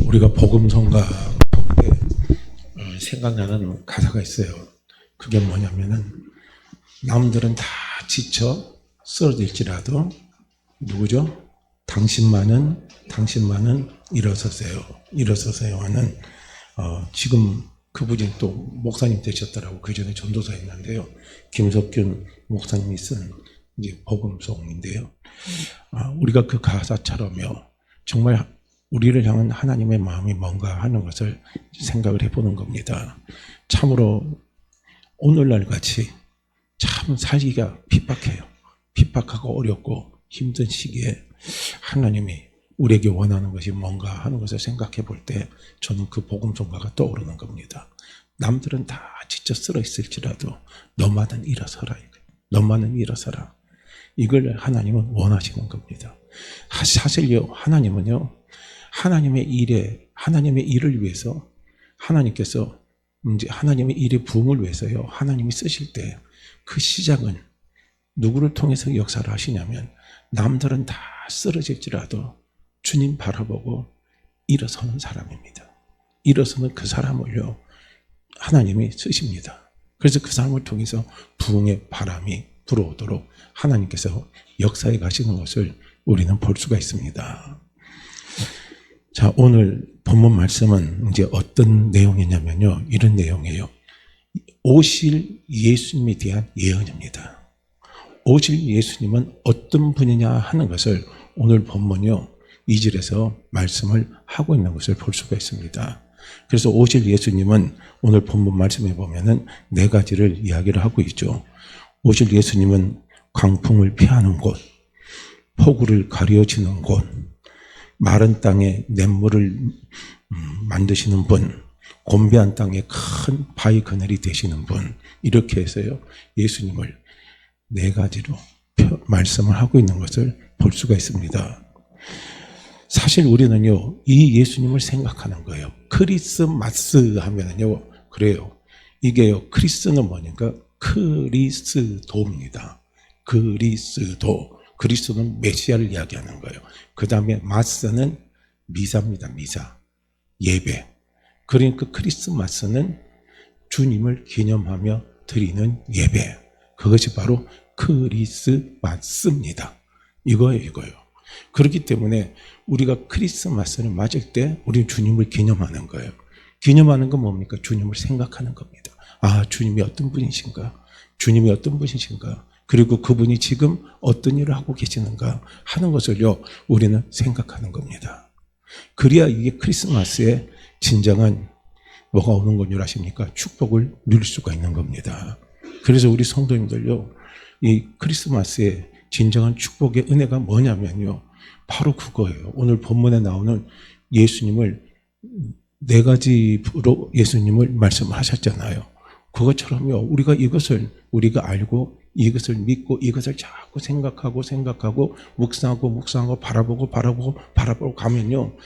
우리가 복음성가 가운데 생각나는 가사가 있어요. 그게 뭐냐면은 남들은 다 지쳐 쓰러질지라도 누구죠? 당신만은 일어서세요 하는 지금 그분이 또 목사님 되셨더라고. 그 전에 전도사였는데요. 김석균 목사님이 쓴 이제 복음송인데요. 우리가 그 가사처럼요. 정말 우리를 향한 하나님의 마음이 뭔가 하는 것을 생각을 해보는 겁니다. 참으로 오늘날 같이 참 살기가 핍박해요. 핍박하고 어렵고 힘든 시기에 하나님이 우리에게 원하는 것이 뭔가 하는 것을 생각해 볼 때 저는 그 복음송가가 떠오르는 겁니다. 남들은 다 지쳐 쓰러 있을지라도 너만은 일어서라. 너만은 일어서라. 이걸 하나님은 원하시는 겁니다. 사실요, 하나님은요, 하나님의 일을 위해서 하나님께서 이제 하나님의 일의 부흥을 위해서요, 하나님이 쓰실 때 그 시작은 누구를 통해서 역사를 하시냐면 남들은 다 쓰러질지라도 주님 바라보고 일어서는 사람입니다. 일어서는 그 사람을요, 하나님이 쓰십니다. 그래서 그 사람을 통해서 부흥의 바람이 불어오도록 하나님께서 역사에 가시는 것을 우리는 볼 수가 있습니다. 자, 오늘 본문 말씀은 이제 어떤 내용이냐면요, 이런 내용이에요. 오실 예수님에 대한 예언입니다. 오실 예수님은 어떤 분이냐 하는 것을 오늘 본문요 2절에서 말씀을 하고 있는 것을 볼 수가 있습니다. 그래서 오실 예수님은 오늘 본문 말씀에 보면은 4가지를 이야기를 하고 있죠. 오실 예수님은 광풍을 피하는 곳, 폭우를 가려지는 곳, 마른 땅에 냇물을 만드시는 분, 곤배한 땅에 큰 바위 그늘이 되시는 분, 이렇게 해서요 예수님을 4가지로 말씀을 하고 있는 것을 볼 수가 있습니다. 사실 우리는요 이 예수님을 생각하는 거예요. 크리스마스 하면은요 그래요. 이게요 크리스는 뭐니까 그리스도입니다. 그리스도는 메시아를 이야기하는 거예요. 그 다음에 마스는 미사입니다. 미사, 예배. 그러니까 크리스마스는 주님을 기념하며 드리는 예배. 그것이 바로 크리스마스입니다. 이거예요. 그렇기 때문에 우리가 크리스마스를 맞을 때 우리는 주님을 기념하는 거예요. 기념하는 건 뭡니까? 주님을 생각하는 겁니다. 아, 주님이 어떤 분이신가? 주님이 어떤 분이신가? 그리고 그분이 지금 어떤 일을 하고 계시는가 하는 것을요 우리는 생각하는 겁니다. 그래야 이게 크리스마스에 진정한 뭐가 오는 건 줄 아십니까? 축복을 누릴 수가 있는 겁니다. 그래서 우리 성도님들요 이 크리스마스에 진정한 축복의 은혜가 뭐냐면요 바로 그거예요. 오늘 본문에 나오는 예수님을 4가지로 예수님을 말씀하셨잖아요. 그것처럼요 우리가 이것을 우리가 알고 이것을 믿고 이것을 자꾸 생각하고 묵상하고 바라보고 가면요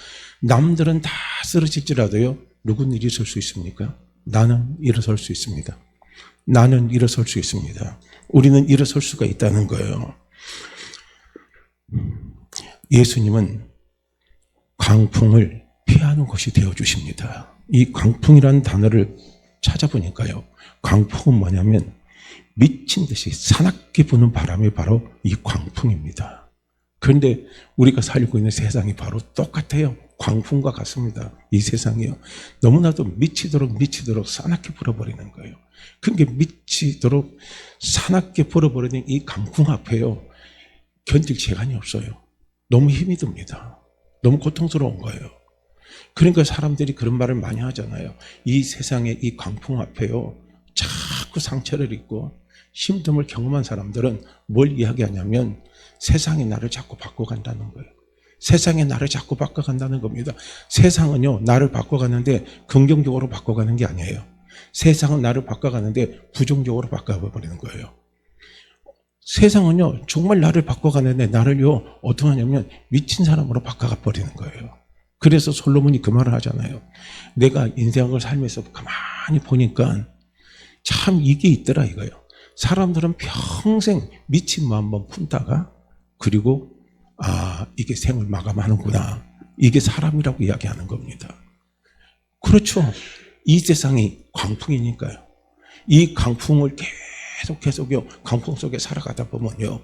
남들은 다 쓰러질지라도요 누군 일어설 수 있습니까? 나는 일어설 수 있습니다. 나는 일어설 수 있습니다. 우리는 일어설 수가 있다는 거예요. 예수님은 광풍을 피하는 것이 되어주십니다. 이 광풍이라는 단어를 찾아보니까요 광풍은 뭐냐면 미친 듯이 사납게 부는 바람이 바로 이 광풍입니다. 그런데 우리가 살고 있는 세상이 바로 똑같아요. 광풍과 같습니다. 이 세상이요. 너무나도 미치도록 사납게 불어버리는 거예요. 그러니까 미치도록 사납게 불어버리는 이 광풍 앞에요. 견딜 재간이 없어요. 너무 힘이 듭니다. 너무 고통스러운 거예요. 그러니까 사람들이 그런 말을 많이 하잖아요. 이 세상의 이 광풍 앞에요. 자꾸 상처를 입고 힘듦을 경험한 사람들은 뭘 이야기하냐면 세상이 나를 자꾸 바꿔간다는 거예요. 세상이 나를 자꾸 바꿔간다는 겁니다. 세상은요 나를 바꿔가는데 긍정적으로 바꿔가는 게 아니에요. 세상은 나를 바꿔가는데 부정적으로 바꿔버리는 거예요. 세상은요 정말 나를 바꿔가는데 나를요 어떻게 하냐면 미친 사람으로 바꿔가 버리는 거예요. 그래서 솔로몬이 그 말을 하잖아요. 내가 인생을 살면서 가만히 보니까 참 이게 있더라 이거예요. 사람들은 평생 미친 마음만 품다가 그리고 이게 생을 마감하는구나. 이게 사람이라고 이야기하는 겁니다. 그렇죠. 이 세상이 광풍이니까요. 이 광풍을 계속해서요, 광풍 속에 살아가다 보면요,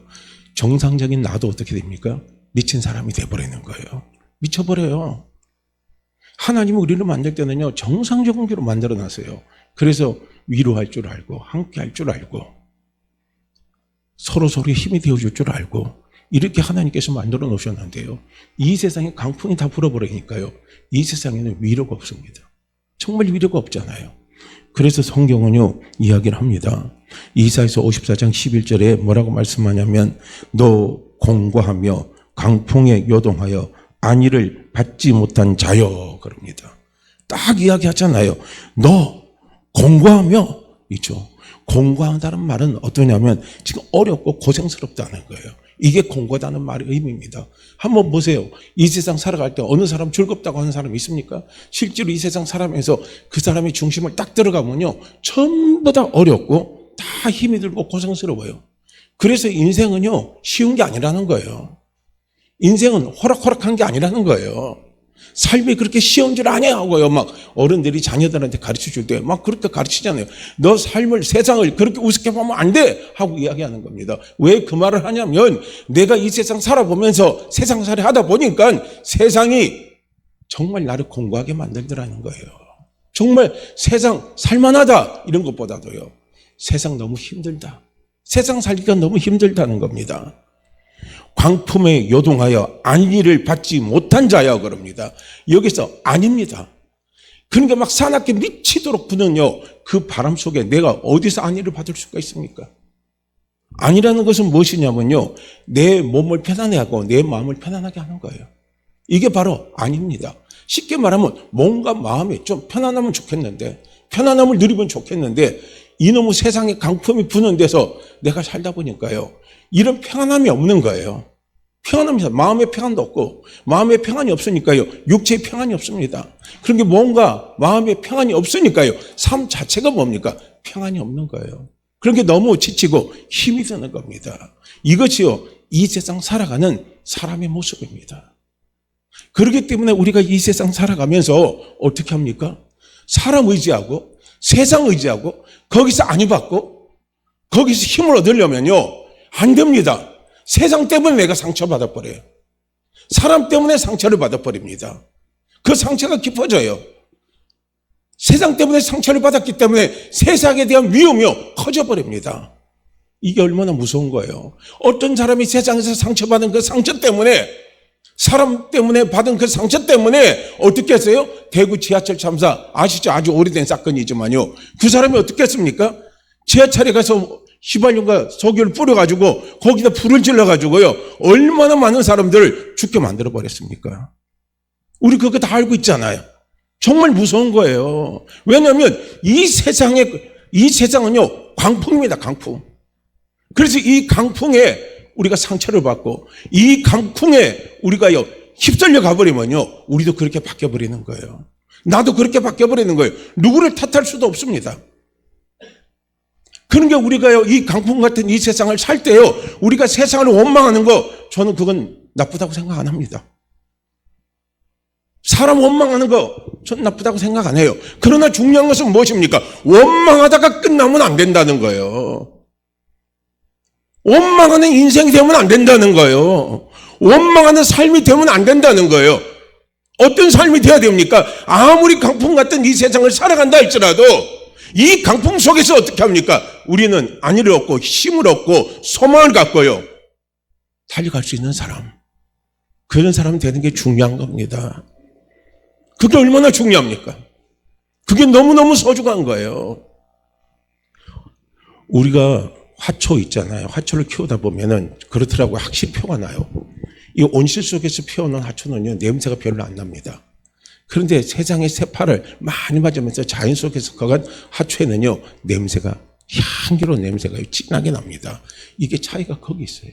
정상적인 나도 어떻게 됩니까? 미친 사람이 돼버리는 거예요. 미쳐버려요. 하나님은 우리를 만들 때는요, 정상적인 기로 만들어놨어요. 그래서 위로할 줄 알고, 함께할 줄 알고, 서로 힘이 되어줄 줄 알고, 이렇게 하나님께서 만들어 놓으셨는데요, 이 세상에 강풍이 다 불어버리니까요, 이 세상에는 위로가 없습니다. 정말 위로가 없잖아요. 그래서 성경은요, 이야기를 합니다. 이사야서 54장 11절에 뭐라고 말씀하냐면, 너 공고하며 강풍에 요동하여 안위를 받지 못한 자여, 그럽니다. 딱 이야기하잖아요. 너 공고하며, 있죠. 공고하다는 말은 어떠냐면 지금 어렵고 고생스럽다는 거예요. 이게 공고하다는 말의 의미입니다. 한번 보세요. 이 세상 살아갈 때 어느 사람 즐겁다고 하는 사람이 있습니까? 실제로 이 세상 살아가면서 그 사람의 중심을 딱 들어가면요, 전부 다 어렵고 다 힘이 들고 고생스러워요. 그래서 인생은요, 쉬운 게 아니라는 거예요. 인생은 호락호락한 게 아니라는 거예요. 삶이 그렇게 쉬운 줄 아냐 하고요, 막 어른들이 자녀들한테 가르쳐 줄 때 막 그렇게 가르치잖아요. 너 삶을, 세상을 그렇게 우습게 보면 안 돼 하고 이야기하는 겁니다. 왜 그 말을 하냐면, 내가 이 세상 살아보면서 세상살이 하다 보니까 세상이 정말 나를 공고하게 만들더라는 거예요. 정말 세상 살만하다 이런 것보다도요, 세상 너무 힘들다, 세상 살기가 너무 힘들다는 겁니다. 광풍에 요동하여 안위를 받지 못한 자여, 그럽니다. 여기서 아닙니다. 그러니까 막 사납게 미치도록 부는요, 그 바람 속에 내가 어디서 안위를 받을 수가 있습니까? 안위라는 것은 무엇이냐면요, 내 몸을 편안하게 하고 내 마음을 편안하게 하는 거예요. 이게 바로 안위입니다. 쉽게 말하면 몸과 마음이 좀 편안하면 좋겠는데, 편안함을 누리면 좋겠는데, 이놈의 세상에 강풍이 부는 데서 내가 살다 보니까요, 이런 평안함이 없는 거예요. 평안합니다. 마음의 평안도 없고, 마음의 평안이 없으니까요, 육체의 평안이 없습니다. 그런 게 뭔가 마음의 평안이 없으니까요, 삶 자체가 뭡니까? 평안이 없는 거예요. 그런 게 너무 지치고 힘이 드는 겁니다. 이것이요, 이 세상 살아가는 사람의 모습입니다. 그렇기 때문에 우리가 이 세상 살아가면서 어떻게 합니까? 사람 의지하고 세상 의지하고 거기서 안위 받고 거기서 힘을 얻으려면요, 안 됩니다. 세상 때문에 내가 상처받아 버려요. 사람 때문에 상처를 받아 버립니다. 그 상처가 깊어져요. 세상 때문에 상처를 받았기 때문에 세상에 대한 위험이 커져 버립니다. 이게 얼마나 무서운 거예요. 어떤 사람이 세상에서 상처받은 그 상처 때문에, 사람 때문에 받은 그 상처 때문에 어떻게 했어요? 대구 지하철 참사 아시죠? 아주 오래된 사건이지만요, 그 사람이 어떻게 했습니까? 지하철에 가서 휘발유가 석유를 뿌려가지고 거기다 불을 질러가지고요, 얼마나 많은 사람들을 죽게 만들어버렸습니까? 우리 그거 다 알고 있잖아요. 정말 무서운 거예요. 왜냐하면 이 세상은요, 강풍입니다. 강풍. 그래서 이 강풍에 우리가 상처를 받고 이 강풍에 우리가요 휩쓸려 가버리면요, 우리도 그렇게 바뀌어버리는 거예요. 나도 그렇게 바뀌어버리는 거예요. 누구를 탓할 수도 없습니다. 그러니까 우리가요, 이 강풍 같은 이 세상을 살 때요, 우리가 세상을 원망하는 거, 저는 그건 나쁘다고 생각 안 합니다. 사람 원망하는 거 전 나쁘다고 생각 안 해요. 그러나 중요한 것은 무엇입니까? 원망하다가 끝나면 안 된다는 거예요. 원망하는 인생이 되면 안 된다는 거예요. 원망하는 삶이 되면 안 된다는 거예요. 어떤 삶이 돼야 됩니까? 아무리 강풍 같은 이 세상을 살아간다 할지라도 이 강풍 속에서 어떻게 합니까? 우리는 안위를 얻고 힘을 얻고 소망을 갖고요, 달려갈 수 있는 사람, 그런 사람이 되는 게 중요한 겁니다. 그게 얼마나 중요합니까? 그게 너무너무 소중한 거예요. 우리가 화초 있잖아요. 화초를 키우다 보면은 그렇더라고요. 확실히 표가 나요. 이 온실 속에서 피어난 화초는요, 냄새가 별로 안 납니다. 그런데 세상의 새파를 많이 맞으면서 자연 속에서 거간 화초에는요, 냄새가, 향기로운 냄새가 진하게 납니다. 이게 차이가 거기 있어요.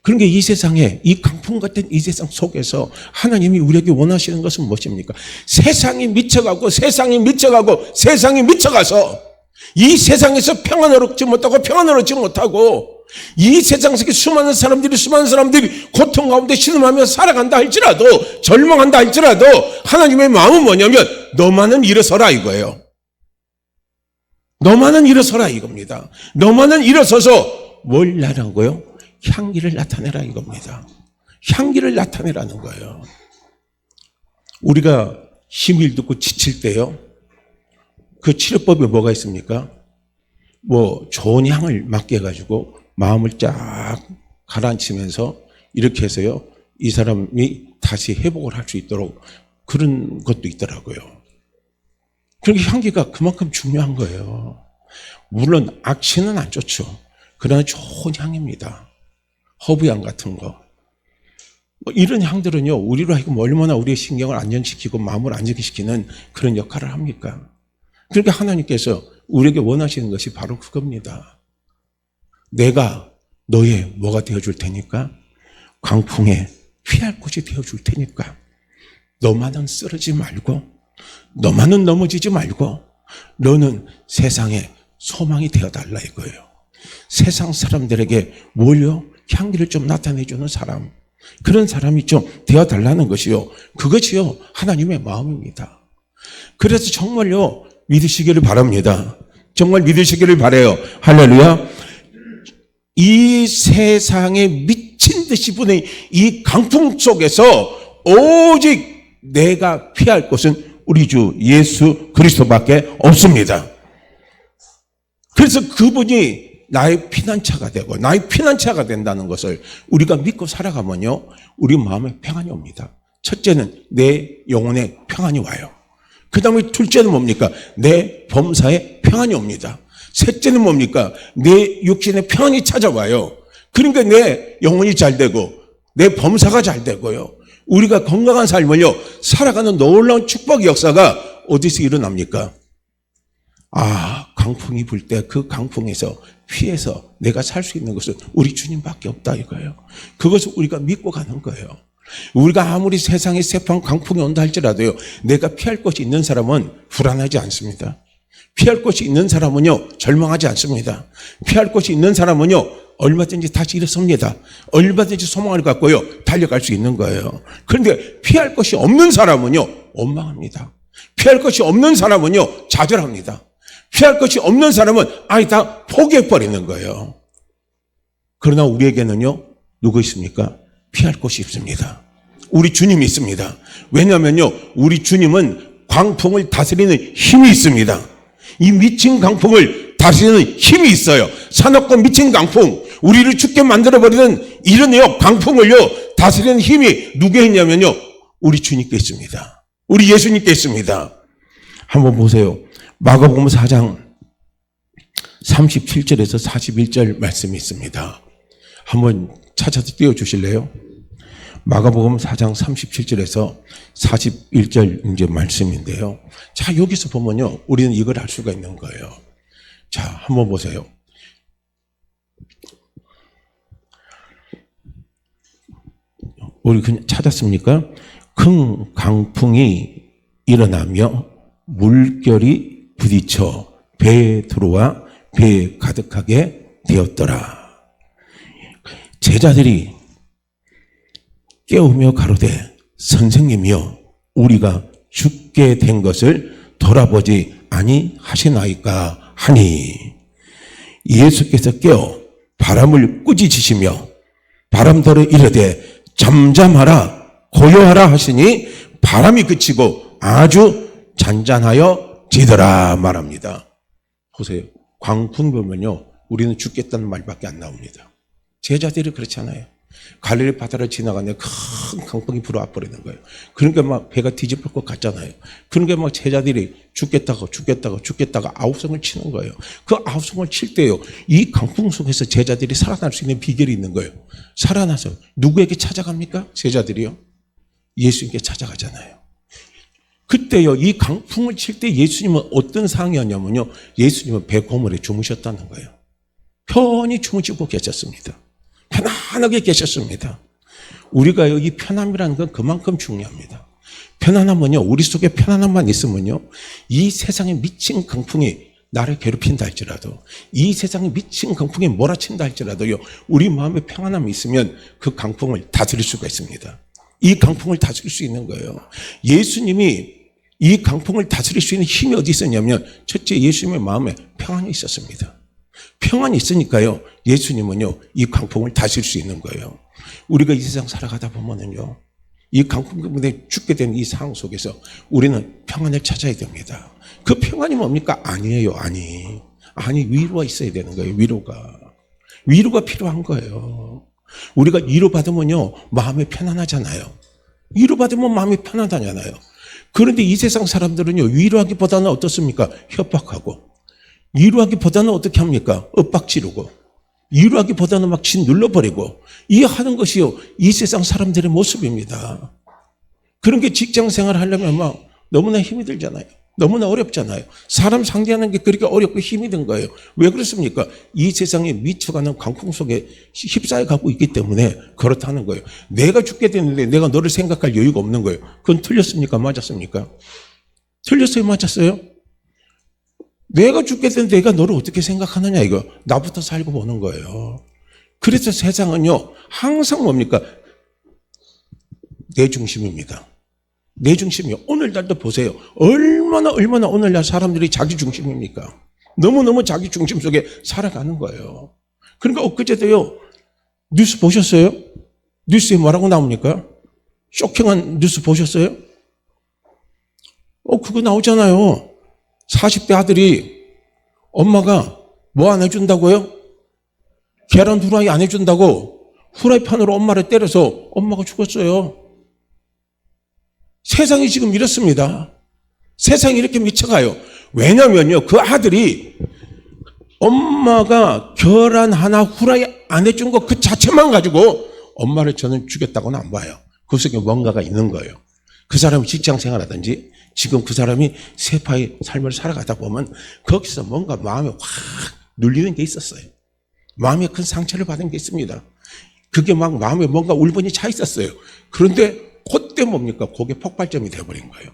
그러니까 이 세상에, 이 강풍 같은 이 세상 속에서 하나님이 우리에게 원하시는 것은 무엇입니까? 세상이 미쳐가고 세상이 미쳐가고 세상이 미쳐가서 이 세상에서 평안을 얻지 못하고 평안을 얻지 못하고 이 세상 속에 수많은 사람들이 고통 가운데 신음하며 살아간다 할지라도, 절망한다 할지라도 하나님의 마음은 뭐냐면 너만은 일어서라 이거예요. 너만은 일어서라 이겁니다. 너만은 일어서서 뭘 나라고요? 향기를 나타내라 이겁니다. 향기를 나타내라는 거예요. 우리가 힘을 듣고 지칠 때요, 그 치료법이 뭐가 있습니까? 뭐 좋은 향을 맡게 해가지고 마음을 쫙 가라앉히면서 이렇게 해서요, 이 사람이 다시 회복을 할 수 있도록 그런 것도 있더라고요. 그러니까 향기가 그만큼 중요한 거예요. 물론 악취는 안 좋죠. 그러나 좋은 향입니다. 허브향 같은 거. 뭐 이런 향들은요, 우리로 하여금 얼마나 우리의 신경을 안정시키고 마음을 안정시키는 그런 역할을 합니까? 그러니까 하나님께서 우리에게 원하시는 것이 바로 그겁니다. 내가 너의 뭐가 되어줄 테니까? 광풍에 피할 곳이 되어줄 테니까 너만은 쓰러지지 말고, 너만은 넘어지지 말고, 너는 세상에 소망이 되어달라 이거예요. 세상 사람들에게 뭘요? 향기를 좀 나타내주는 사람, 그런 사람이 좀 되어달라는 것이요, 그것이요 하나님의 마음입니다. 그래서 정말요 믿으시기를 바랍니다. 정말 믿으시기를 바라요. 할렐루야. 이 세상에 미친 듯이 부는 이 강풍 속에서 오직 내가 피할 곳은 우리 주 예수 그리스도밖에 없습니다. 그래서 그분이 나의 피난처가 되고 나의 피난처가 된다는 것을 우리가 믿고 살아가면요, 우리 마음에 평안이 옵니다. 첫째는 내 영혼에 평안이 와요. 그 다음에 둘째는 뭡니까? 내 범사에 평안이 옵니다. 셋째는 뭡니까? 내 육신에 평안이 찾아와요. 그러니까 내 영혼이 잘 되고 내 범사가 잘 되고요, 우리가 건강한 삶을요 살아가는 놀라운 축복의 역사가 어디서 일어납니까? 강풍이 불 때 그 강풍에서 피해서 내가 살 수 있는 것은 우리 주님밖에 없다 이거예요. 그것을 우리가 믿고 가는 거예요. 우리가 아무리 세상에 새판 강풍이 온다 할지라도요, 내가 피할 곳이 있는 사람은 불안하지 않습니다. 피할 곳이 있는 사람은요 절망하지 않습니다. 피할 곳이 있는 사람은요 얼마든지 다시 일어섭니다. 얼마든지 소망을 갖고요 달려갈 수 있는 거예요. 그런데 피할 것이 없는 사람은요 원망합니다. 피할 것이 없는 사람은요 좌절합니다. 피할 것이 없는 사람은 다 포기해버리는 거예요. 그러나 우리에게는요 누구 있습니까? 피할 곳이 있습니다. 우리 주님이 있습니다. 왜냐하면요 우리 주님은 광풍을 다스리는 힘이 있습니다. 이 미친 강풍을 다스리는 힘이 있어요. 사납고 미친 강풍, 우리를 죽게 만들어버리는 이런 강풍을요 다스리는 힘이 누구에 있냐면요 우리 주님께 있습니다. 우리 예수님께 있습니다. 한번 보세요. 마가복음 4장 37절에서 41절 말씀이 있습니다. 한번 찾아서 띄워주실래요? 마가복음 4장 37절에서 41절 이제 말씀인데요. 자, 여기서 보면요 우리는 이걸 알 수가 있는 거예요. 자, 한번 보세요. 우리 그냥 찾았습니까? 큰 강풍이 일어나며 물결이 부딪혀 배에 들어와 배에 가득하게 되었더라. 제자들이 깨우며 가로되 선생님이여, 우리가 죽게 된 것을 돌아보지 아니하시나이까 하니, 예수께서 깨어 바람을 꾸짖으시며 바람더러 이르되 잠잠하라 고요하라 하시니 바람이 그치고 아주 잔잔하여 지더라 말합니다. 보세요. 광풍 보면요 우리는 죽겠다는 말밖에 안 나옵니다. 제자들이 그렇잖아요. 갈릴리 바다를 지나가는데 큰 강풍이 불어와 버리는 거예요. 그러니까 막 배가 뒤집힐 것 같잖아요. 그러니까 막 제자들이 죽겠다가 아우성을 치는 거예요. 그 아우성을 칠 때요 이 강풍 속에서 제자들이 살아날 수 있는 비결이 있는 거예요. 살아나서 누구에게 찾아갑니까? 제자들이요 예수님께 찾아가잖아요. 그때요 이 강풍을 칠 때 예수님은 어떤 상황이었냐면요, 예수님은 배 고물에 주무셨다는 거예요. 편히 주무시고 계셨습니다. 편안하게 계셨습니다. 우리가 여기 편함이라는 건 그만큼 중요합니다. 편안함은요, 우리 속에 편안함만 있으면요 이 세상에 미친 강풍이 나를 괴롭힌다 할지라도, 이 세상에 미친 강풍에 몰아친다 할지라도요, 우리 마음에 평안함이 있으면 그 강풍을 다스릴 수가 있습니다. 이 강풍을 다스릴 수 있는 거예요. 예수님이 이 강풍을 다스릴 수 있는 힘이 어디 있었냐면, 첫째, 예수님의 마음에 평안이 있었습니다. 평안이 있으니까요, 예수님은요, 이 강풍을 다스릴 수 있는 거예요. 우리가 이 세상 살아가다 보면은요, 이 강풍 때문에 죽게 된 이 상황 속에서 우리는 평안을 찾아야 됩니다. 그 평안이 뭡니까? 아니에요, 아니, 위로가 있어야 되는 거예요, 위로가 필요한 거예요. 우리가 위로받으면요, 마음이 편안하잖아요. 위로받으면 마음이 편안하잖아요. 그런데 이 세상 사람들은요, 위로하기보다는 어떻습니까? 협박하고, 위로하기보다는 어떻게 합니까? 엇박지르고, 위로하기보다는 막 짓눌러버리고, 이 하는 것이요, 이 세상 사람들의 모습입니다. 그런 게 직장 생활을 하려면 막 너무나 힘이 들잖아요. 너무나 어렵잖아요. 사람 상대하는 게 그렇게 어렵고 힘이 든 거예요. 왜 그렇습니까? 이 세상에 미쳐가는 강풍 속에 휩싸여 가고 있기 때문에 그렇다는 거예요. 내가 죽게 되는데 내가 너를 생각할 여유가 없는 거예요. 그건 틀렸습니까? 맞았습니까? 틀렸어요? 맞았어요? 내가 죽게 되는데 내가 너를 어떻게 생각하느냐, 이거. 나부터 살고 보는 거예요. 그래서 세상은요, 항상 뭡니까? 내 중심입니다. 내 중심이요. 오늘날도 보세요. 얼마나 오늘날 사람들이 자기 중심입니까? 너무너무 자기 중심 속에 살아가는 거예요. 그러니까 엊그제도요, 뉴스 보셨어요? 뉴스에 뭐라고 나옵니까? 쇼킹한 뉴스 보셨어요? 그거 나오잖아요. 40대 아들이 엄마가 뭐 안 해준다고요? 계란 후라이 안 해준다고 후라이팬으로 엄마를 때려서 엄마가 죽었어요. 세상이 지금 이렇습니다. 세상이 이렇게 미쳐가요. 왜냐면요, 그 아들이 엄마가 계란 하나 후라이 안 해준 거 그 자체만 가지고 엄마를 저는 죽였다고는 안 봐요. 그 속에 뭔가가 있는 거예요. 그 사람이 직장 생활하든지 지금 그 사람이 세파의 삶을 살아가다 보면 거기서 뭔가 마음에 확 눌리는 게 있었어요. 마음에 큰 상처를 받은 게 있습니다. 그게 막 마음에 뭔가 울분이 차 있었어요. 그런데 그때 뭡니까? 그게 폭발점이 돼버린 거예요.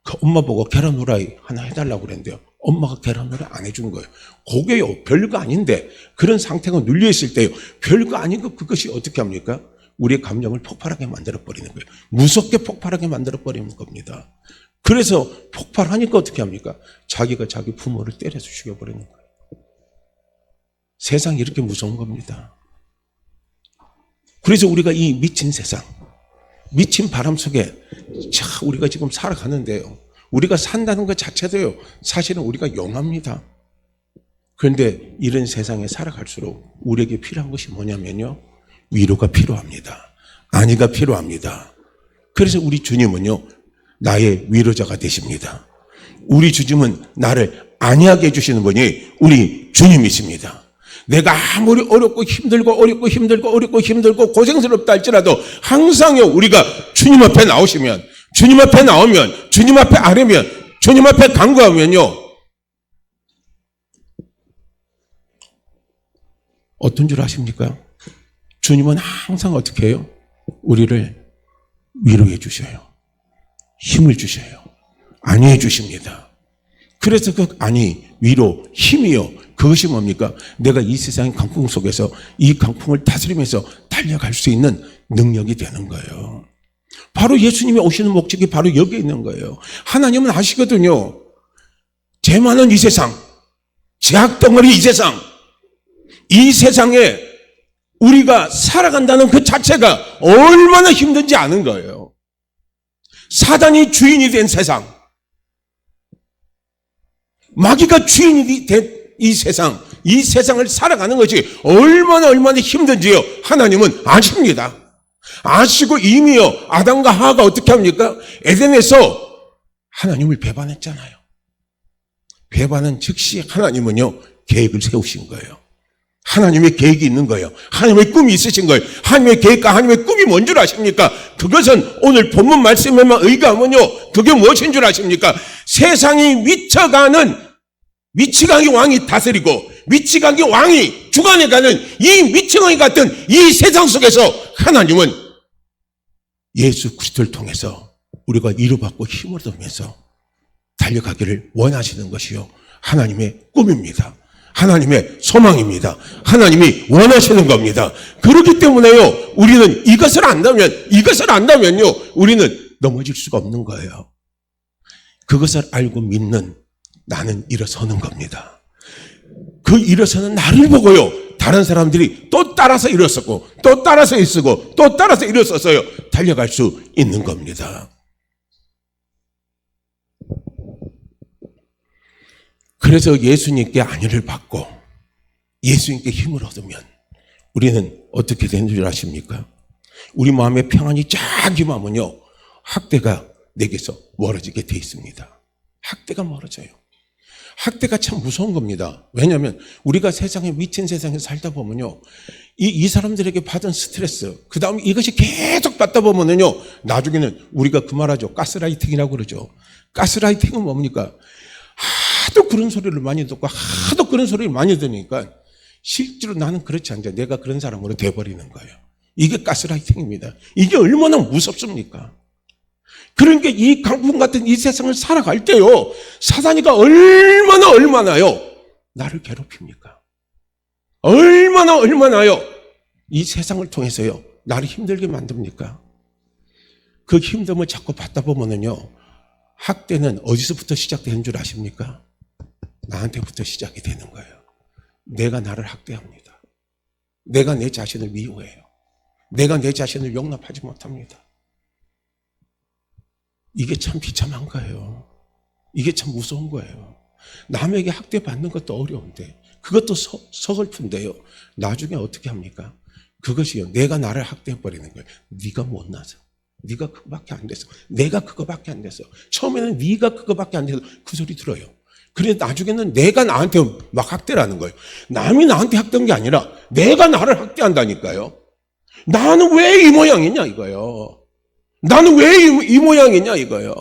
그 엄마 보고 계란 후라이 하나 해달라고 그랬는데요, 엄마가 계란 후라이 안 해준 거예요. 그게요, 별거 아닌데 그런 상태가 눌려있을 때요, 별거 아닌 것, 그것이 어떻게 합니까? 우리의 감정을 폭발하게 만들어버리는 거예요. 무섭게 폭발하게 만들어버리는 겁니다. 그래서 폭발하니까 어떻게 합니까? 자기가 자기 부모를 때려서 죽여버리는 거예요. 세상이 이렇게 무서운 겁니다. 그래서 우리가 이 미친 세상, 미친 바람 속에 우리가 지금 살아가는데요, 우리가 산다는 것 자체도요, 사실은 우리가 용합니다. 그런데 이런 세상에 살아갈수록 우리에게 필요한 것이 뭐냐면요, 위로가 필요합니다. 안위가 필요합니다. 그래서 우리 주님은요, 나의 위로자가 되십니다. 우리 주님은 나를 안위하게 해주시는 분이 우리 주님이십니다. 내가 아무리 어렵고 힘들고 고생스럽다 할지라도 항상요, 우리가 주님 앞에 나오시면, 주님 앞에 나오면, 주님 앞에 아뢰면, 주님 앞에 간구하면요, 어떤 줄 아십니까? 주님은 항상 어떻게 해요? 우리를 위로해 주셔요. 힘을 주셔요. 안위해 주십니다. 그래서 그 안위, 위로, 힘이요, 그것이 뭡니까? 내가 이 세상의 강풍 속에서 이 강풍을 다스리면서 달려갈 수 있는 능력이 되는 거예요. 바로 예수님이 오시는 목적이 바로 여기에 있는 거예요. 하나님은 아시거든요. 죄 많은 이 세상, 죄악덩어리 이 세상, 이 세상에 우리가 살아간다는 그 자체가 얼마나 힘든지 아는 거예요. 사단이 주인이 된 세상, 마귀가 주인이 된 이 세상을 살아가는 것이 얼마나 힘든지요, 하나님은 아십니다. 아시고 이미요, 아담과 하와가 어떻게 합니까? 에덴에서 하나님을 배반했잖아요. 배반은 즉시 하나님은요, 계획을 세우신 거예요. 하나님의 계획이 있는 거예요. 하나님의 꿈이 있으신 거예요. 하나님의 계획과 하나님의 꿈이 뭔 줄 아십니까? 그것은 오늘 본문 말씀에만 의거하면요, 그게 무엇인 줄 아십니까? 세상이 미치광이 왕이 다스리고 미치광이 왕이 주관해가는 이 미치광이 같은 이 세상 속에서 하나님은 예수 그리스도를 통해서 우리가 위로받고 힘을 얻으면서 달려가기를 원하시는 것이요, 하나님의 꿈입니다. 하나님의 소망입니다. 하나님이 원하시는 겁니다. 그렇기 때문에요, 우리는 이것을 안다면요, 우리는 넘어질 수가 없는 거예요. 그것을 알고 믿는 나는 일어서는 겁니다. 그 일어서는 나를 보고요, 다른 사람들이 또 따라서 일어섰고, 또 따라서 있고, 또 따라서 일어서서요, 달려갈 수 있는 겁니다. 그래서 예수님께 안위를 받고 예수님께 힘을 얻으면 우리는 어떻게 되는 줄 아십니까? 우리 마음에 평안이 쫙 임하면요, 학대가 내게서 멀어지게 돼 있습니다. 학대가 멀어져요. 학대가 참 무서운 겁니다. 왜냐하면 우리가 세상에, 미친 세상에 살다 보면요, 이 사람들에게 받은 스트레스, 그 다음에 이것이 계속 받다 보면요, 나중에는 우리가 그 말하죠, 가스라이팅이라고 그러죠. 가스라이팅은 뭡니까? 하도 그런 소리를 많이 듣고 하도 그런 소리를 많이 들으니까 실제로 나는 그렇지 않죠. 내가 그런 사람으로 돼버리는 거예요. 이게 가스라이팅입니다. 이게 얼마나 무섭습니까? 그러니까 이 강풍 같은 이 세상을 살아갈 때요, 사단이가 얼마나요 나를 괴롭힙니까? 얼마나요 이 세상을 통해서요 나를 힘들게 만듭니까? 그 힘듦을 자꾸 받다 보면은요, 학대는 어디서부터 시작되는 줄 아십니까? 나한테부터 시작이 되는 거예요. 내가 나를 학대합니다. 내가 내 자신을 미워해요. 내가 내 자신을 용납하지 못합니다. 이게 참 비참한 거예요. 이게 참 무서운 거예요. 남에게 학대받는 것도 어려운데, 그것도 서글픈데요, 나중에 어떻게 합니까? 그것이요, 내가 나를 학대해버리는 거예요. 네가 못나서, 네가 그거밖에 안 돼서, 내가 그거밖에 안 돼서, 처음에는 네가 그거밖에 안 돼서 그 소리 들어요. 그래 나중에는 내가 나한테 막 학대라는 거예요. 남이 나한테 학대한 게 아니라 내가 나를 학대한다니까요. 나는 왜 이 모양이냐 이거예요. 나는 왜 이 모양이냐 이거예요.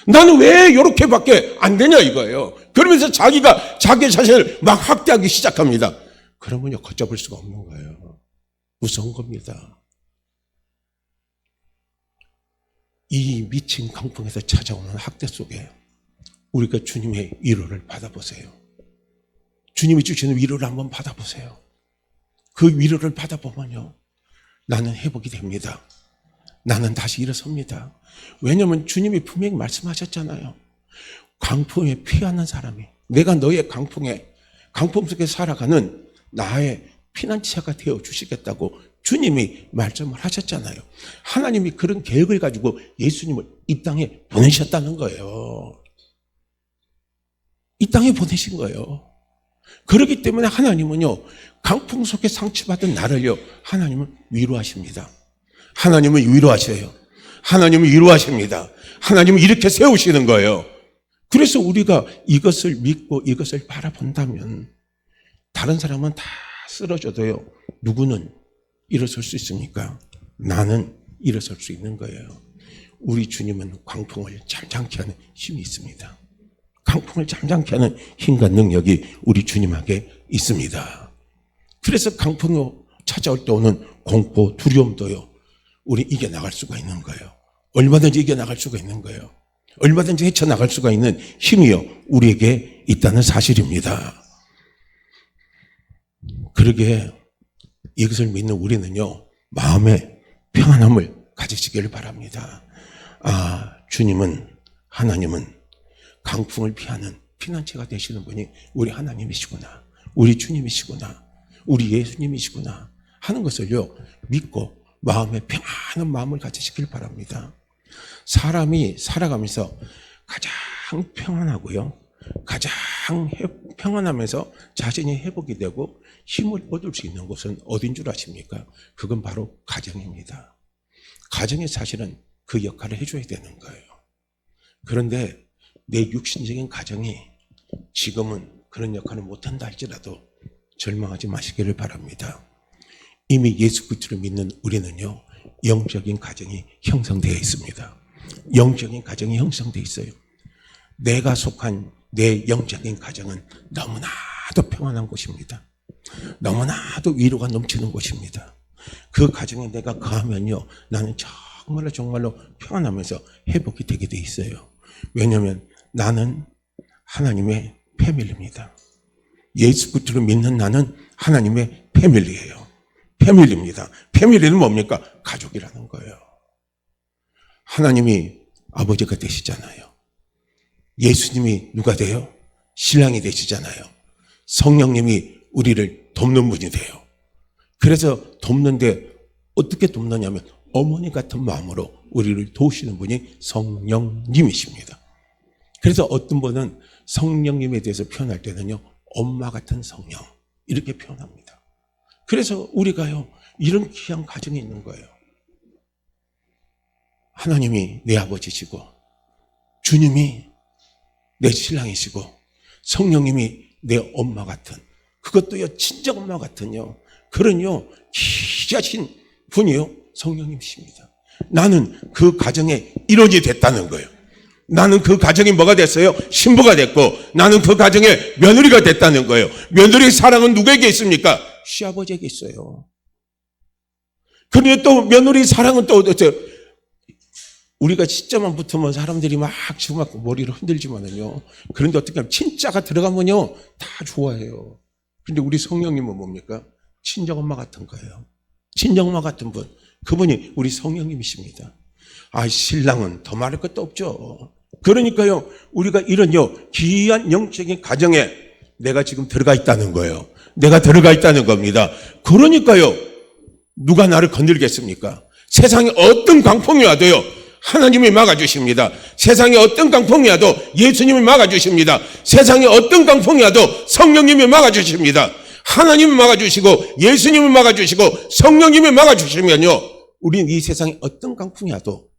나는 왜 이렇게밖에 안 되냐 이거예요. 그러면서 자기가 자기 자신을 막 학대하기 시작합니다. 그러면요, 걷잡을 수가 없는 거예요. 무서운 겁니다. 이 미친 강풍에서 찾아오는 학대 속에 우리가 주님의 위로를 받아보세요. 주님이 주시는 위로를 한번 받아보세요. 그 위로를 받아보면요, 나는 회복이 됩니다. 나는 다시 일어섭니다. 왜냐하면 주님이 분명히 말씀하셨잖아요. 강풍에 피하는 사람이, 내가 너의 강풍 속에 살아가는 나의 피난처가 되어 주시겠다고 주님이 말씀을 하셨잖아요. 하나님이 그런 계획을 가지고 예수님을 이 땅에 보내셨다는 거예요. 이 땅에 보내신 거예요. 그렇기 때문에 하나님은요, 강풍 속에 상처받은 나를요, 하나님은 위로하십니다. 하나님은 위로하셔요. 하나님은 위로하십니다. 하나님은 이렇게 세우시는 거예요. 그래서 우리가 이것을 믿고 이것을 바라본다면 다른 사람은 다 쓰러져도요, 누구는 일어설 수 있습니까? 나는 일어설 수 있는 거예요. 우리 주님은 강풍을 잠잠케 하는 힘이 있습니다. 강풍을 잠잠케 하는 힘과 능력이 우리 주님에게 있습니다. 그래서 강풍이 찾아올 때 오는 공포, 두려움도요, 우리 이겨나갈 수가 있는 거예요. 얼마든지 이겨나갈 수가 있는 거예요. 얼마든지 헤쳐나갈 수가 있는 힘이요, 우리에게 있다는 사실입니다. 그러게 이것을 믿는 우리는요, 마음의 평안함을 가지시기를 바랍니다. 주님은, 하나님은 강풍을 피하는 피난처가 되시는 분이 우리 하나님이시구나, 우리 주님이시구나, 우리 예수님이시구나 하는 것을요, 믿고 마음에 평안한 마음을 가지시길 바랍니다. 사람이 살아가면서 가장 평안하고요, 가장 평안하면서 자신이 회복이 되고 힘을 얻을 수 있는 곳은 어딘 줄 아십니까? 그건 바로 가정입니다. 가정이 사실은 그 역할을 해줘야 되는 거예요. 그런데 내 육신적인 가정이 지금은 그런 역할을 못한다 할지라도 절망하지 마시기를 바랍니다. 이미 예수 그리스도를 믿는 우리는요, 영적인 가정이 형성되어 있습니다. 영적인 가정이 형성되어 있어요. 내가 속한 내 영적인 가정은 너무나도 평안한 곳입니다. 너무나도 위로가 넘치는 곳입니다. 그 가정에 내가 거하면요, 나는 정말로 평안하면서 회복이 되게 돼 있어요. 왜냐하면 나는 하나님의 패밀리입니다. 예수 그리스도를 믿는 나는 하나님의 패밀리예요. 패밀리입니다. 패밀리는 뭡니까? 가족이라는 거예요. 하나님이 아버지가 되시잖아요. 예수님이 누가 돼요? 신랑이 되시잖아요. 성령님이 우리를 돕는 분이 돼요. 그래서 돕는데 어떻게 돕느냐면 어머니 같은 마음으로 우리를 도우시는 분이 성령님이십니다. 그래서 어떤 분은 성령님에 대해서 표현할 때는요, 엄마 같은 성령 이렇게 표현합니다. 그래서 우리가요, 이런 귀한 가정이 있는 거예요. 하나님이 내 아버지시고 주님이 내 신랑이시고 성령님이 내 엄마 같은, 그것도요 친정엄마 같은요, 그런요 귀하신 분이요 성령님이십니다. 나는 그 가정의 일원이 됐다는 거예요. 나는 그 가정이 뭐가 됐어요? 신부가 됐고, 나는 그 가정의 며느리가 됐다는 거예요. 며느리의 사랑은 누구에게 있습니까? 시아버지에게 있어요. 그런데 또 며느리 사랑은 또 어때요? 우리가 진짜만 붙으면 사람들이 막 지금 막 머리를 흔들지만은요, 그런데 어떻게 하면 친자가 들어가면요 다 좋아해요. 그런데 우리 성령님은 뭡니까? 친정엄마 같은 거예요. 친정엄마 같은 분, 그분이 우리 성령님이십니다. 아, 신랑은 더 말할 것도 없죠. 그러니까요, 우리가 이런요 귀한 영적인 가정에 내가 지금 들어가 있다는 거예요. 내가 들어가 있다는 겁니다. 그러니까요, 누가 나를 건들겠습니까? 세상에 어떤 광풍이 와도요, 하나님이 막아주십니다. 세상에 어떤 강풍이 와도 예수님이 막아주십니다. 세상에 어떤 강풍이 와도 성령님이 막아주십니다. 하나님이 막아주시고 예수님이 막아주시고 성령님이 막아주시면요, 우리는 이 세상에 어떤 강풍이 와도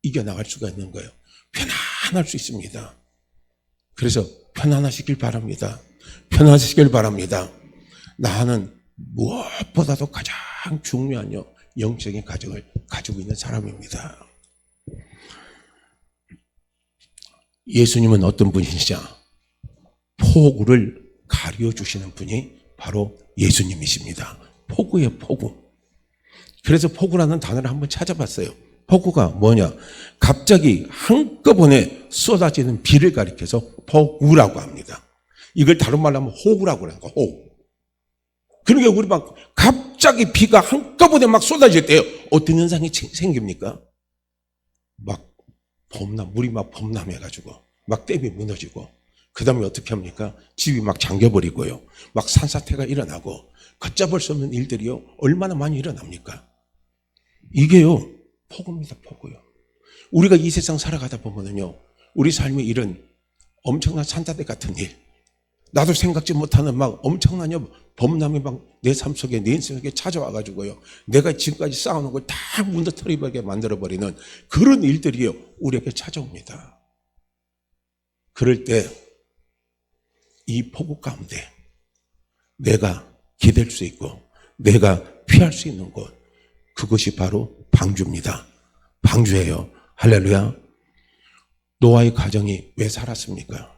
이겨나갈 수가 있는 거예요. 편안할 수 있습니다. 그래서 편안하시길 바랍니다. 편안하시길 바랍니다. 나는 무엇보다도 가장 중요한 영적인 가정을 가지고 있는 사람입니다. 예수님은 어떤 분이시냐? 폭우를 가르쳐 주시는 분이 바로 예수님이십니다. 폭우예요, 폭우. 그래서 폭우라는 단어를 한번 찾아봤어요. 폭우가 뭐냐? 갑자기 한꺼번에 쏟아지는 비를 가리켜서 폭우라고 합니다. 이걸 다른 말로 하면 호우라고 그러는 거예요. 호우. 그러니까 우리 막 갑자기 비가 한꺼번에 막 쏟아질 때요, 어떤 현상이 생깁니까? 막 물이 막 범람해가지고 막 댐이 무너지고, 그 다음에 어떻게 합니까? 집이 막 잠겨버리고요, 막 산사태가 일어나고, 걷잡을 수 없는 일들이요 얼마나 많이 일어납니까? 이게요 폭우입니다. 폭우요. 우리가 이 세상 살아가다 보면은요, 우리 삶에 이런 엄청난 산사태 같은 일, 나도 생각지 못하는 막 엄청난 범람이 막 내 삶 속에, 내 인생 속에 찾아와가지고요, 내가 지금까지 쌓아놓은 걸 다 무너뜨리게 만들어버리는 그런 일들이요 우리에게 찾아옵니다. 그럴 때 이 폭우 가운데 내가 기댈 수 있고 내가 피할 수 있는 곳, 그것이 바로 방주입니다. 방주예요. 할렐루야. 노아의 가정이 왜 살았습니까?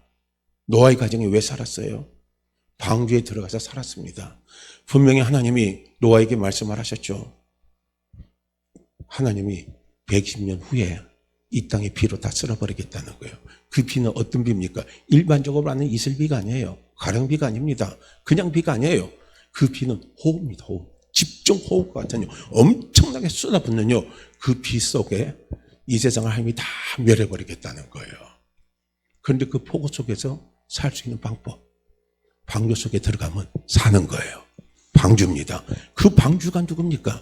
노아의 가정이 왜 살았어요? 방주에 들어가서 살았습니다. 분명히 하나님이 노아에게 말씀을 하셨죠. 하나님이 120년 후에 이 땅의 비로 다 쓸어버리겠다는 거예요. 그 비는 어떤 비입니까? 일반적으로 하는 이슬비가 아니에요. 가령비가 아닙니다. 그냥 비가 아니에요. 그 비는 호우입니다. 호우. 집중 호우 같은 엄청나게 쏟아붓는 그 비 속에 이 세상을 하나님이 다 멸해버리겠다는 거예요. 그런데 그 폭우 속에서 살 수 있는 방법, 방주 속에 들어가면 사는 거예요. 방주입니다. 그 방주가 누굽니까?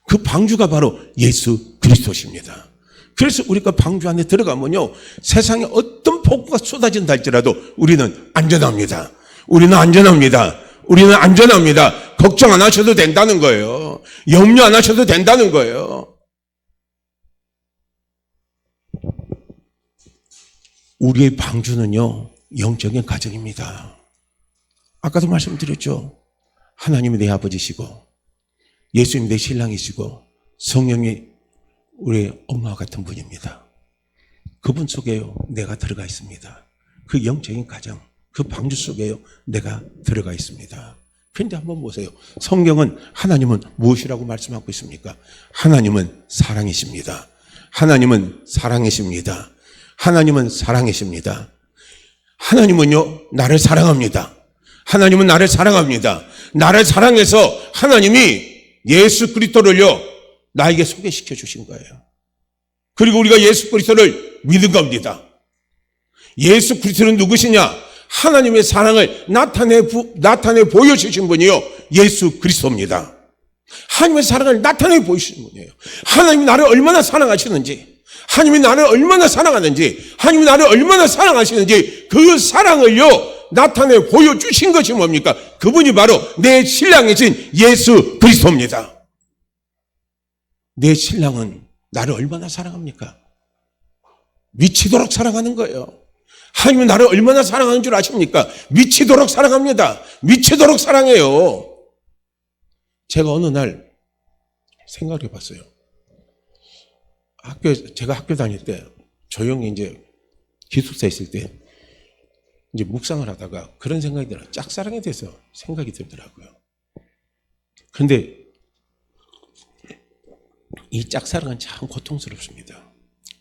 그 방주가 바로 예수 그리스도십니다. 그래서 우리가 방주 안에 들어가면요, 세상에 어떤 폭우가 쏟아진다 할지라도 우리는 안전합니다. 우리는 안전합니다. 우리는 안전합니다. 걱정 안 하셔도 된다는 거예요. 염려 안 하셔도 된다는 거예요. 우리의 방주는요 영적인 가정입니다. 아까도 말씀드렸죠. 하나님이 내 아버지시고 예수님이 내 신랑이시고 성령이 우리의 엄마 같은 분입니다. 그분 속에요 내가 들어가 있습니다. 그 영적인 가정, 그 방주 속에요 내가 들어가 있습니다. 그런데 한번 보세요. 성경은 하나님은 무엇이라고 말씀하고 있습니까? 하나님은 사랑이십니다. 하나님은 사랑이십니다. 하나님은 사랑이십니다. 하나님은요, 나를 사랑합니다. 하나님은 나를 사랑합니다. 나를 사랑해서 하나님이 예수 그리스도를요, 나에게 소개시켜 주신 거예요. 그리고 우리가 예수 그리스도를 믿은 겁니다. 예수 그리스도는 누구시냐? 하나님의 사랑을 나타내 보여주신 분이요, 예수 그리스도입니다. 하나님의 사랑을 나타내 보여주신 분이에요. 하나님이 나를 얼마나 사랑하시는지, 하나님이 나를 얼마나 사랑하는지, 하나님이 나를 얼마나 사랑하시는지 그 사랑을요 나타내 보여주신 것이 뭡니까? 그분이 바로 내 신랑이신 예수 그리스도입니다. 내 신랑은 나를 얼마나 사랑합니까? 미치도록 사랑하는 거예요. 하나님은 나를 얼마나 사랑하는 줄 아십니까? 미치도록 사랑합니다. 미치도록 사랑해요. 제가 어느 날 생각해 봤어요. 제가 학교 다닐 때 조용히 이제 기숙사에 있을 때 이제 묵상을 하다가 그런 생각이 들어요. 짝사랑에 대해서 생각이 들더라고요. 그런데 이 짝사랑은 참 고통스럽습니다.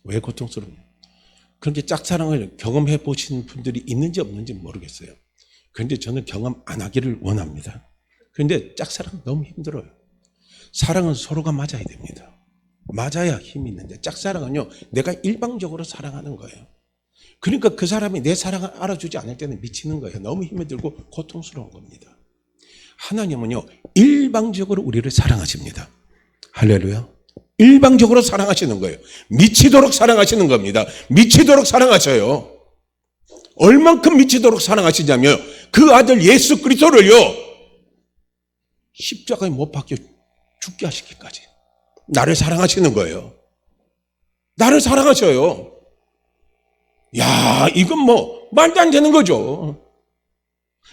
왜 고통스럽냐? 그렇게 짝사랑을 경험해 보신 분들이 있는지 없는지 모르겠어요. 그런데 저는 경험 안 하기를 원합니다. 그런데 짝사랑 너무 힘들어요. 사랑은 서로가 맞아야 됩니다. 맞아야 힘이 있는데 짝사랑은요, 내가 일방적으로 사랑하는 거예요. 그러니까 그 사람이 내 사랑을 알아주지 않을 때는 미치는 거예요. 너무 힘이 들고 고통스러운 겁니다. 하나님은요, 일방적으로 우리를 사랑하십니다. 할렐루야. 일방적으로 사랑하시는 거예요. 미치도록 사랑하시는 겁니다. 미치도록 사랑하셔요. 얼만큼 미치도록 사랑하시냐면 그 아들 예수 그리스도를요, 십자가에 못 박혀 죽게 하시기까지 나를 사랑하시는 거예요. 나를 사랑하셔요. 야, 이건 뭐 말도 안 되는 거죠.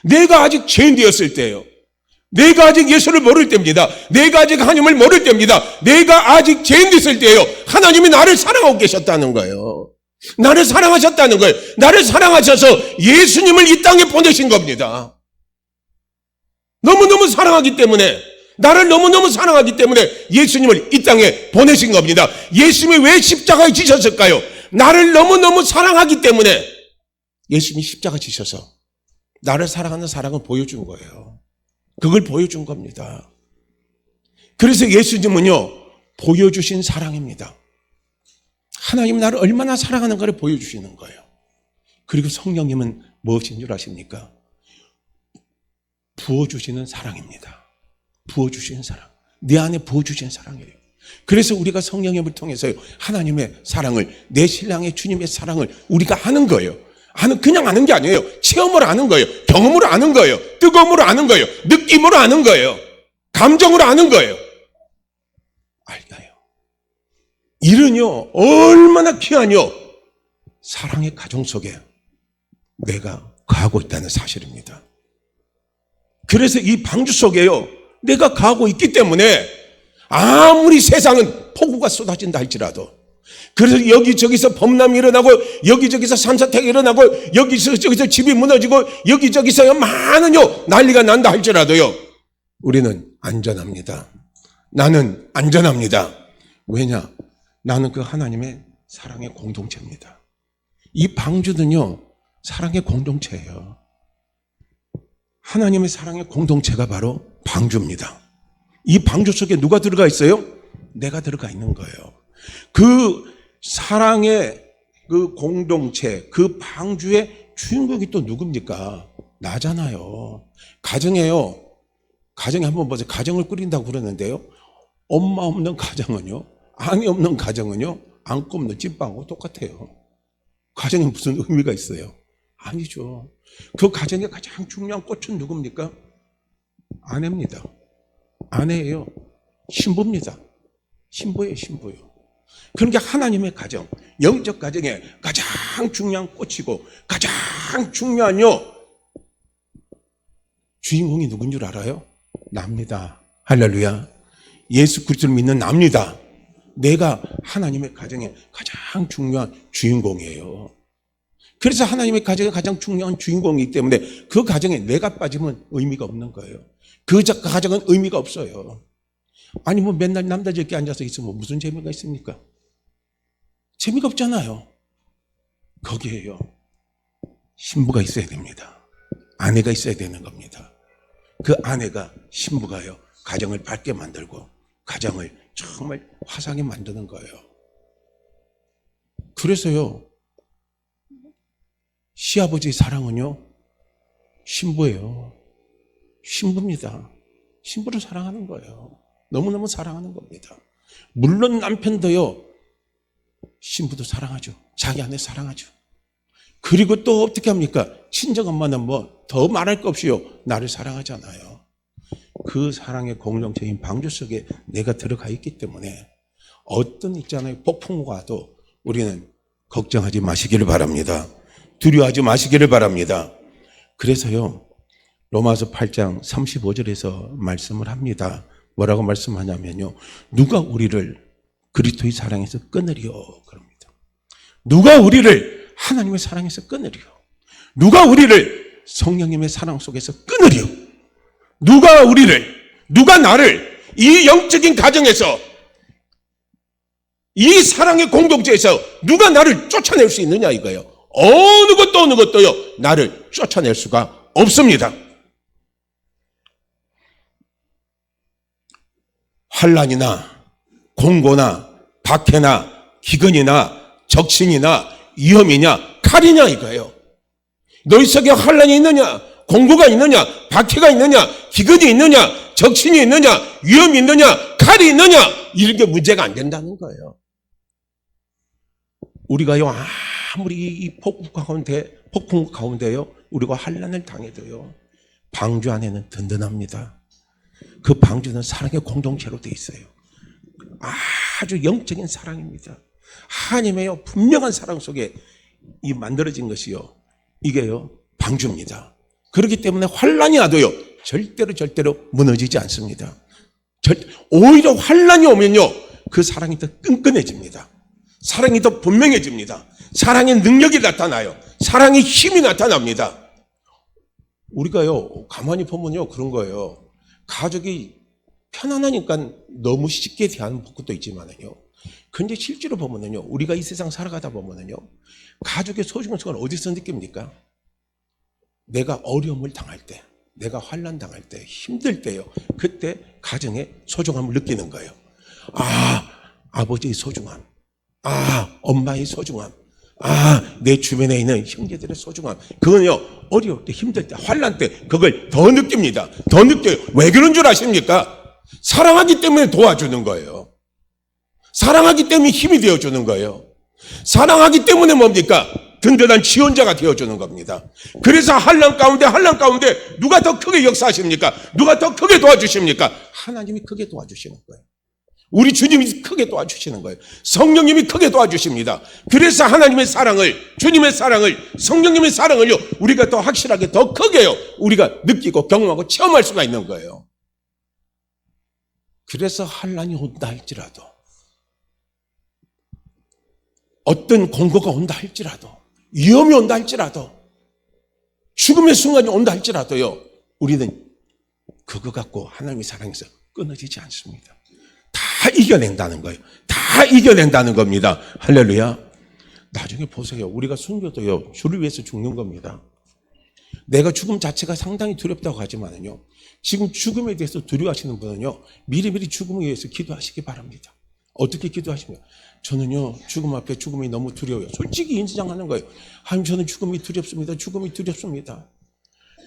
내가 아직 죄인 되었을 때요, 내가 아직 예수를 모를 때입니다. 내가 아직 하나님을 모를 때입니다. 내가 아직 죄인 됐을 때요, 하나님이 나를 사랑하고 계셨다는 거예요. 나를 사랑하셨다는 거예요. 나를 사랑하셔서 예수님을 이 땅에 보내신 겁니다. 너무너무 사랑하기 때문에, 나를 너무너무 사랑하기 때문에 예수님을 이 땅에 보내신 겁니다. 예수님이 왜 십자가에 지셨을까요? 나를 너무너무 사랑하기 때문에 예수님이 십자가 지셔서 나를 사랑하는 사랑을 보여준 거예요. 그걸 보여준 겁니다. 그래서 예수님은요, 보여주신 사랑입니다. 하나님 나를 얼마나 사랑하는가를 보여주시는 거예요. 그리고 성령님은 무엇인 줄 아십니까? 부어주시는 사랑입니다. 부어주시는 사랑. 내 안에 부어주시는 사랑이에요. 그래서 우리가 성령님을 통해서 하나님의 사랑을, 내 신랑의 주님의 사랑을 우리가 아는 거예요. 그냥 아는 게 아니에요. 체험으로 아는 거예요. 경험으로 아는 거예요. 뜨거움으로 아는 거예요. 느낌으로 아는 거예요. 감정으로 아는 거예요. 알까요? 이는요, 얼마나 귀하뇨. 사랑의 가정 속에 내가 가고 있다는 사실입니다. 그래서 이 방주 속에요, 내가 가고 있기 때문에 아무리 세상은 폭우가 쏟아진다 할지라도, 그래서 여기저기서 범람이 일어나고 여기저기서 산사태가 일어나고 여기저기서 집이 무너지고 여기저기서 많은 난리가 난다 할지라도요, 우리는 안전합니다. 나는 안전합니다. 왜냐? 나는 그 하나님의 사랑의 공동체입니다. 이 방주는요, 사랑의 공동체예요. 하나님의 사랑의 공동체가 바로 방주입니다. 이 방주 속에 누가 들어가 있어요? 내가 들어가 있는 거예요. 그 사랑의 그 공동체, 그 방주의 주인공이 또 누굽니까? 나잖아요. 가정에요, 가정에 한번 보세요. 가정을 꾸린다고 그러는데요, 엄마 없는 가정은요, 아내 없는 가정은요, 안고 없는 찐빵하고 똑같아요. 가정에 무슨 의미가 있어요? 아니죠. 그 가정의 가장 중요한 꽃은 누굽니까? 아내입니다. 아내예요. 신부입니다. 신부예요, 신부요. 그러니까 하나님의 가정, 영적 가정의 가장 중요한 꽃이고 가장 중요한 주인공이 누군 줄 알아요? 납니다. 할렐루야. 예수 그리스도를 믿는 납니다. 내가 하나님의 가정의 가장 중요한 주인공이에요. 그래서 하나님의 가정의 가장 중요한 주인공이기 때문에 그 가정에 내가 빠지면 의미가 없는 거예요. 그 가정은 의미가 없어요. 아니 뭐 맨날 남자들끼리 앉아서 있으면 무슨 재미가 있습니까? 재미가 없잖아요. 거기에요, 신부가 있어야 됩니다. 아내가 있어야 되는 겁니다. 그 아내가 신부가요, 가정을 밝게 만들고 가정을 정말 화사하게 만드는 거예요. 그래서요, 시아버지의 사랑은요, 신부예요. 신부입니다. 신부를 사랑하는 거예요. 너무너무 사랑하는 겁니다. 물론 남편도요, 신부도 사랑하죠. 자기 아내 사랑하죠. 그리고 또 어떻게 합니까? 친정엄마는 뭐 더 말할 것 없이요, 나를 사랑하잖아요. 그 사랑의 공동체인 방주 속에 내가 들어가 있기 때문에 어떤 있잖아요, 폭풍우가 와도 우리는 걱정하지 마시기를 바랍니다. 두려워하지 마시기를 바랍니다. 그래서요, 로마서 8장 35절에서 말씀을 합니다. 뭐라고 말씀하냐면요, 누가 우리를 그리스도의 사랑에서 끊으리요? 그럽니다. 누가 우리를 하나님의 사랑에서 끊으리요? 누가 우리를 성령님의 사랑 속에서 끊으리요? 누가 나를 이 영적인 가정에서, 이 사랑의 공동체에서 누가 나를 쫓아낼 수 있느냐 이거예요. 어느 것도요, 나를 쫓아낼 수가 없습니다. 환난이나 공고나 박해나 기근이나 적신이나 위험이냐 칼이냐 이거예요. 너희 속에 환난이 있느냐, 공고가 있느냐, 박해가 있느냐, 기근이 있느냐, 적신이 있느냐, 위험이 있느냐, 칼이 있느냐, 이런 게 문제가 안 된다는 거예요. 우리가요, 아무리 이 폭풍 가운데요, 우리가 환난을 당해도요, 방주 안에는 든든합니다. 그 방주는 사랑의 공동체로 돼 있어요. 아주 영적인 사랑입니다. 하나님의 분명한 사랑 속에 이 만들어진 것이요, 이게요, 방주입니다. 그렇기 때문에 환난이 와도요, 절대로 무너지지 않습니다. 오히려 환난이 오면요, 그 사랑이 더 끈끈해집니다. 사랑이 더 분명해집니다. 사랑의 능력이 나타나요. 사랑의 힘이 나타납니다. 우리가요, 가만히 보면요, 그런 거예요. 가족이 편안하니까 너무 쉽게 대하는 것도 있지만요, 근데 실제로 보면요, 우리가 이 세상 살아가다 보면요, 가족의 소중성을 어디서 느낍니까? 내가 어려움을 당할 때, 내가 환난 당할 때, 힘들 때요, 그때 가정의 소중함을 느끼는 거예요. 아버지의 소중함, 엄마의 소중함, 내 주변에 있는 형제들의 소중함, 그건요, 어려울 때, 힘들 때, 환난 때 그걸 더 느낍니다. 더 느껴요. 왜 그런 줄 아십니까? 사랑하기 때문에 도와주는 거예요. 사랑하기 때문에 힘이 되어주는 거예요. 사랑하기 때문에 뭡니까? 든든한 지원자가 되어주는 겁니다. 그래서 환난 가운데 누가 더 크게 역사하십니까? 누가 더 크게 도와주십니까? 하나님이 크게 도와주시는 거예요. 우리 주님이 크게 도와주시는 거예요. 성령님이 크게 도와주십니다. 그래서 하나님의 사랑을, 주님의 사랑을, 성령님의 사랑을요, 우리가 더 확실하게, 더 크게요, 우리가 느끼고 경험하고 체험할 수가 있는 거예요. 그래서 환난이 온다 할지라도, 어떤 공고가 온다 할지라도, 위험이 온다 할지라도, 죽음의 순간이 온다 할지라도요, 우리는 그거 갖고 하나님의 사랑에서 끊어지지 않습니다. 다 이겨낸다는 거예요. 다 이겨낸다는 겁니다. 할렐루야. 나중에 보세요. 우리가 순교도요, 주를 위해서 죽는 겁니다. 내가 죽음 자체가 상당히 두렵다고 하지만요, 지금 죽음에 대해서 두려워하시는 분은요, 미리미리 죽음에 의해서 기도하시기 바랍니다. 어떻게 기도하십니까? 저는요, 죽음 앞에 죽음이 너무 두려워요. 솔직히 인정하는 거예요. 하나님, 저는 죽음이 두렵습니다. 죽음이 두렵습니다.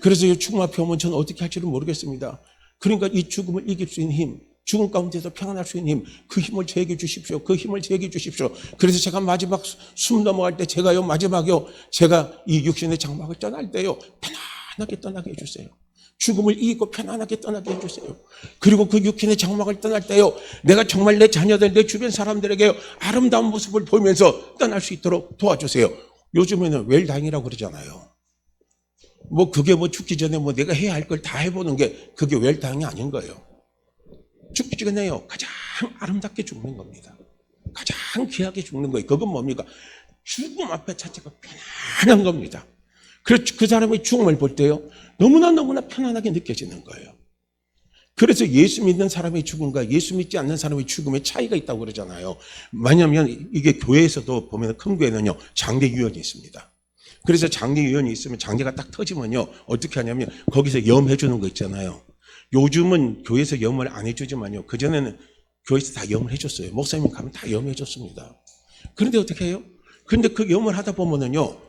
그래서 이 죽음 앞에 오면 저는 어떻게 할지를 모르겠습니다. 그러니까 이 죽음을 이길 수 있는 힘, 죽음 가운데서 평안할 수 있는 힘, 그 힘을 제게 주십시오. 그 힘을 제게 주십시오. 그래서 제가 마지막 숨 넘어갈 때, 제가요, 마지막에요, 제가 이 육신의 장막을 떠날 때요, 편안하게 떠나게 해주세요. 죽음을 이기고 편안하게 떠나게 해주세요. 그리고 그 육신의 장막을 떠날 때요, 내가 정말 내 자녀들, 내 주변 사람들에게 아름다운 모습을 보이면서 떠날 수 있도록 도와주세요. 요즘에는 웰다잉이라고 그러잖아요. 뭐 그게 뭐 죽기 전에 뭐 내가 해야 할 걸 다 해보는 게 그게 웰다잉이 아닌 거예요. 죽기 전에요, 가장 아름답게 죽는 겁니다. 가장 귀하게 죽는 거예요. 그건 뭡니까? 죽음 앞에 자체가 편안한 겁니다. 그래서 그 사람의 죽음을 볼 때요, 너무나 편안하게 느껴지는 거예요. 그래서 예수 믿는 사람의 죽음과 예수 믿지 않는 사람의 죽음의 차이가 있다고 그러잖아요. 왜냐하면 이게 교회에서도 보면 큰 교회는요, 장례 유언이 있습니다. 그래서 장례위원이 있으면 장례가 딱 터지면요, 어떻게 하냐면 거기서 염해 주는 거 있잖아요. 요즘은 교회에서 염을 안 해주지만요, 그전에는 교회에서 다 염을 해줬어요. 목사님 가면 다 염해 줬습니다. 그런데 어떻게 해요? 그런데 그 염을 하다 보면은요,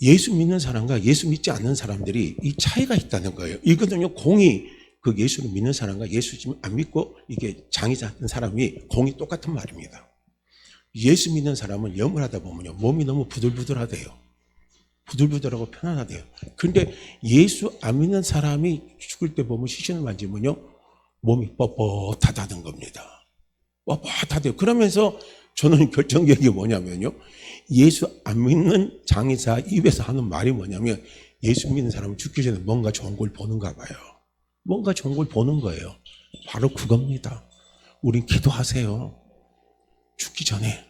예수 믿는 사람과 예수 믿지 않는 사람들이 이 차이가 있다는 거예요. 이거는요, 공이 그 예수를 믿는 사람과 예수 안 믿고 이게 장이 잡은 사람이 공이 똑같은 말입니다. 예수 믿는 사람은 염을 하다 보면요, 몸이 너무 부들부들하대요. 부들부들하고 편안하대요. 그런데 예수 안 믿는 사람이 죽을 때 보면 시신을 만지면요, 몸이 뻣뻣하다는 겁니다. 뻣뻣하대요. 그러면서 저는 결정적인 게 뭐냐면요, 예수 안 믿는 장의사 입에서 하는 말이 뭐냐면, 예수 믿는 사람은 죽기 전에 뭔가 좋은 걸 보는가 봐요. 뭔가 좋은 걸 보는 거예요. 바로 그겁니다. 우린 기도하세요. 죽기 전에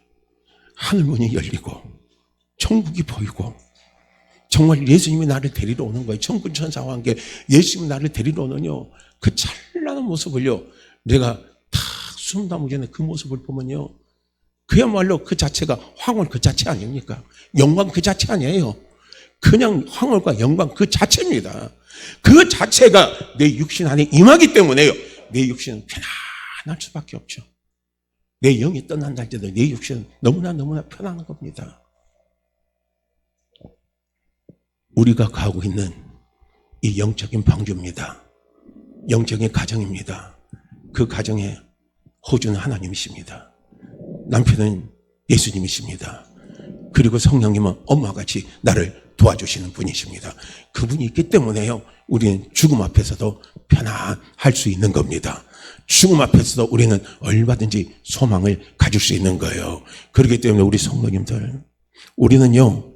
하늘문이 열리고 천국이 보이고 정말 예수님이 나를 데리러 오는 거예요. 천군 천사와 함께 예수님이 나를 데리러 오는요, 그 찬란한 모습을요, 내가 탁 숨 담기 전에 그 모습을 보면요, 그야말로 그 자체가 황홀 그 자체 아닙니까? 영광 그 자체 아니에요. 그냥 황홀과 영광 그 자체입니다. 그 자체가 내 육신 안에 임하기 때문에요, 내 육신은 편안할 수밖에 없죠. 내 영이 떠난다 할때도 내 육신은 너무나 편안한 겁니다. 우리가 가고 있는 이 영적인 방주입니다. 영적인 가정입니다. 그 가정의 호주는 하나님이십니다. 남편은 예수님이십니다. 그리고 성령님은 엄마같이 나를 도와주시는 분이십니다. 그분이 있기 때문에요, 우리는 죽음 앞에서도 편안할 수 있는 겁니다. 죽음 앞에서도 우리는 얼마든지 소망을 가질 수 있는 거예요. 그렇기 때문에 우리 성도님들, 우리는요,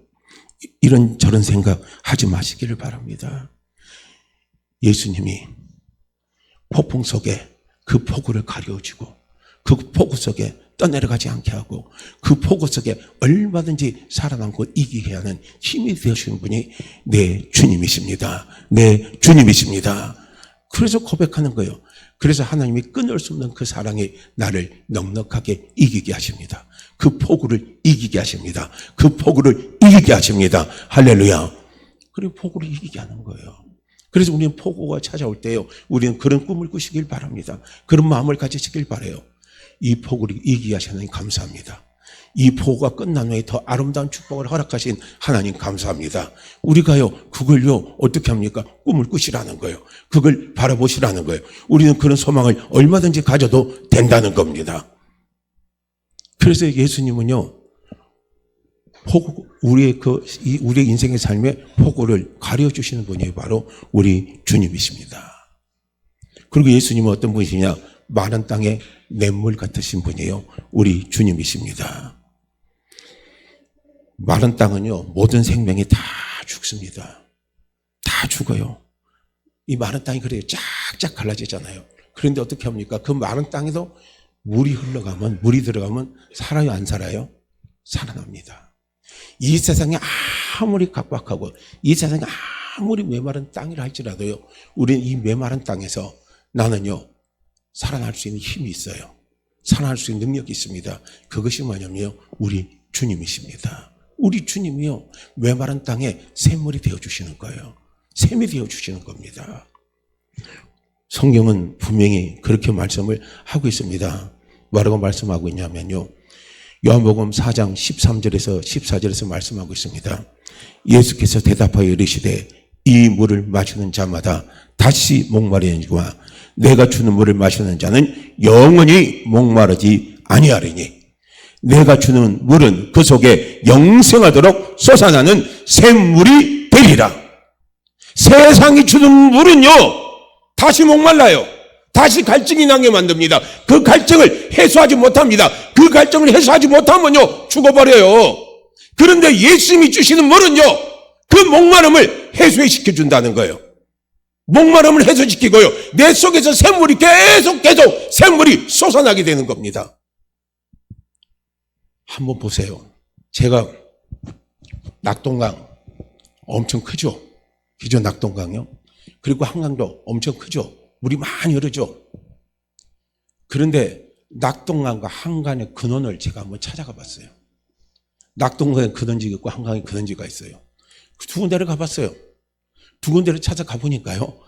이런 저런 생각 하지 마시기를 바랍니다. 예수님이 폭풍 속에 그 폭우를 가려주고 그 폭우 속에 떠내려가지 않게 하고 그 폭우 속에 얼마든지 살아남고 이기게 하는 힘이 되시는 분이 내 주님이십니다. 내 주님이십니다. 그래서 고백하는 거예요. 그래서 하나님이 끊을 수 없는 그 사랑이 나를 넉넉하게 이기게 하십니다. 그 폭우를 이기게 하십니다. 그 폭우를 이기게 하십니다. 할렐루야. 그리고 폭우를 이기게 하는 거예요. 그래서 우리는 폭우가 찾아올 때요, 우리는 그런 꿈을 꾸시길 바랍니다. 그런 마음을 가지시길 바라요. 이 폭우를 이기게 하신 하나님 감사합니다. 이 폭우가 끝난 후에 더 아름다운 축복을 허락하신 하나님 감사합니다. 우리가요, 그걸요, 어떻게 합니까? 꿈을 꾸시라는 거예요. 그걸 바라보시라는 거예요. 우리는 그런 소망을 얼마든지 가져도 된다는 겁니다. 그래서 예수님은요, 폭우, 우리의 인생의 삶에 폭우를 가려주시는 분이 바로 우리 주님이십니다. 그리고 예수님은 어떤 분이시냐? 마른 땅의 냇물 같으신 분이에요. 우리 주님이십니다. 마른 땅은요, 모든 생명이 다 죽습니다. 다 죽어요. 이 마른 땅이 그래요. 쫙쫙 갈라지잖아요. 그런데 어떻게 합니까? 그 마른 땅에도 물이 들어가면 살아요, 안 살아요? 살아납니다. 이 세상에 아무리 각박하고 이 세상에 아무리 메마른 땅이라 할지라도요, 우리는 이 메마른 땅에서 나는요, 살아날 수 있는 힘이 있어요. 살아날 수 있는 능력이 있습니다. 그것이 뭐냐면요, 우리 주님이십니다. 우리 주님이요, 메마른 땅에 샘물이 되어주시는 거예요. 샘이 되어주시는 겁니다. 성경은 분명히 그렇게 말씀을 하고 있습니다. 뭐라고 말씀하고 있냐면요, 요한복음 4장 13절에서 14절에서 말씀하고 있습니다. 예수께서 대답하여 이르시되 이 물을 마시는 자마다 다시 목마르니와 내가 주는 물을 마시는 자는 영원히 목마르지 아니하리니 내가 주는 물은 그 속에 영생하도록 솟아나는 샘물이 되리라. 세상이 주는 물은요, 다시 목말라요. 다시 갈증이 나게 만듭니다. 그 갈증을 해소하지 못합니다. 그 갈증을 해소하지 못하면요, 죽어버려요. 그런데 예수님이 주시는 물은요, 그 목마름을 해소시켜 준다는 거예요. 목마름을 해소시키고요, 내 속에서 샘물이 계속 샘물이 솟아나게 되는 겁니다. 한번 보세요. 제가 낙동강 엄청 크죠? 기존 낙동강이요. 그리고 한강도 엄청 크죠? 물이 많이 흐르죠? 그런데 낙동강과 한강의 근원을 제가 한번 찾아가 봤어요. 낙동강에 그 던지가 있고 한강에 그 던지가 있어요. 두 군데를 가봤어요. 두 군데를 찾아가 보니까요,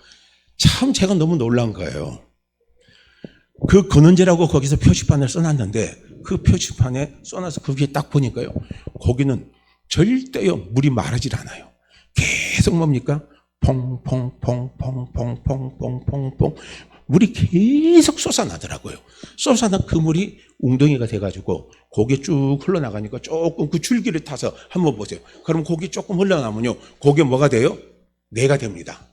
참 제가 너무 놀란 거예요. 그 근원제라고 거기서 표지판을 써놨는데 그 표지판에 써놔서 그 위에 딱 보니까요, 거기는 절대요 물이 마르질 않아요. 계속 뭡니까? 퐁퐁퐁퐁퐁퐁퐁퐁 물이 계속 솟아나더라고요. 솟아난 그 물이 웅덩이가 돼가지고 거기에 쭉 흘러나가니까 조금 그 줄기를 타서 한번 보세요. 그럼 거기 조금 흘러나면요, 거기에 뭐가 돼요? 내가 됩니다.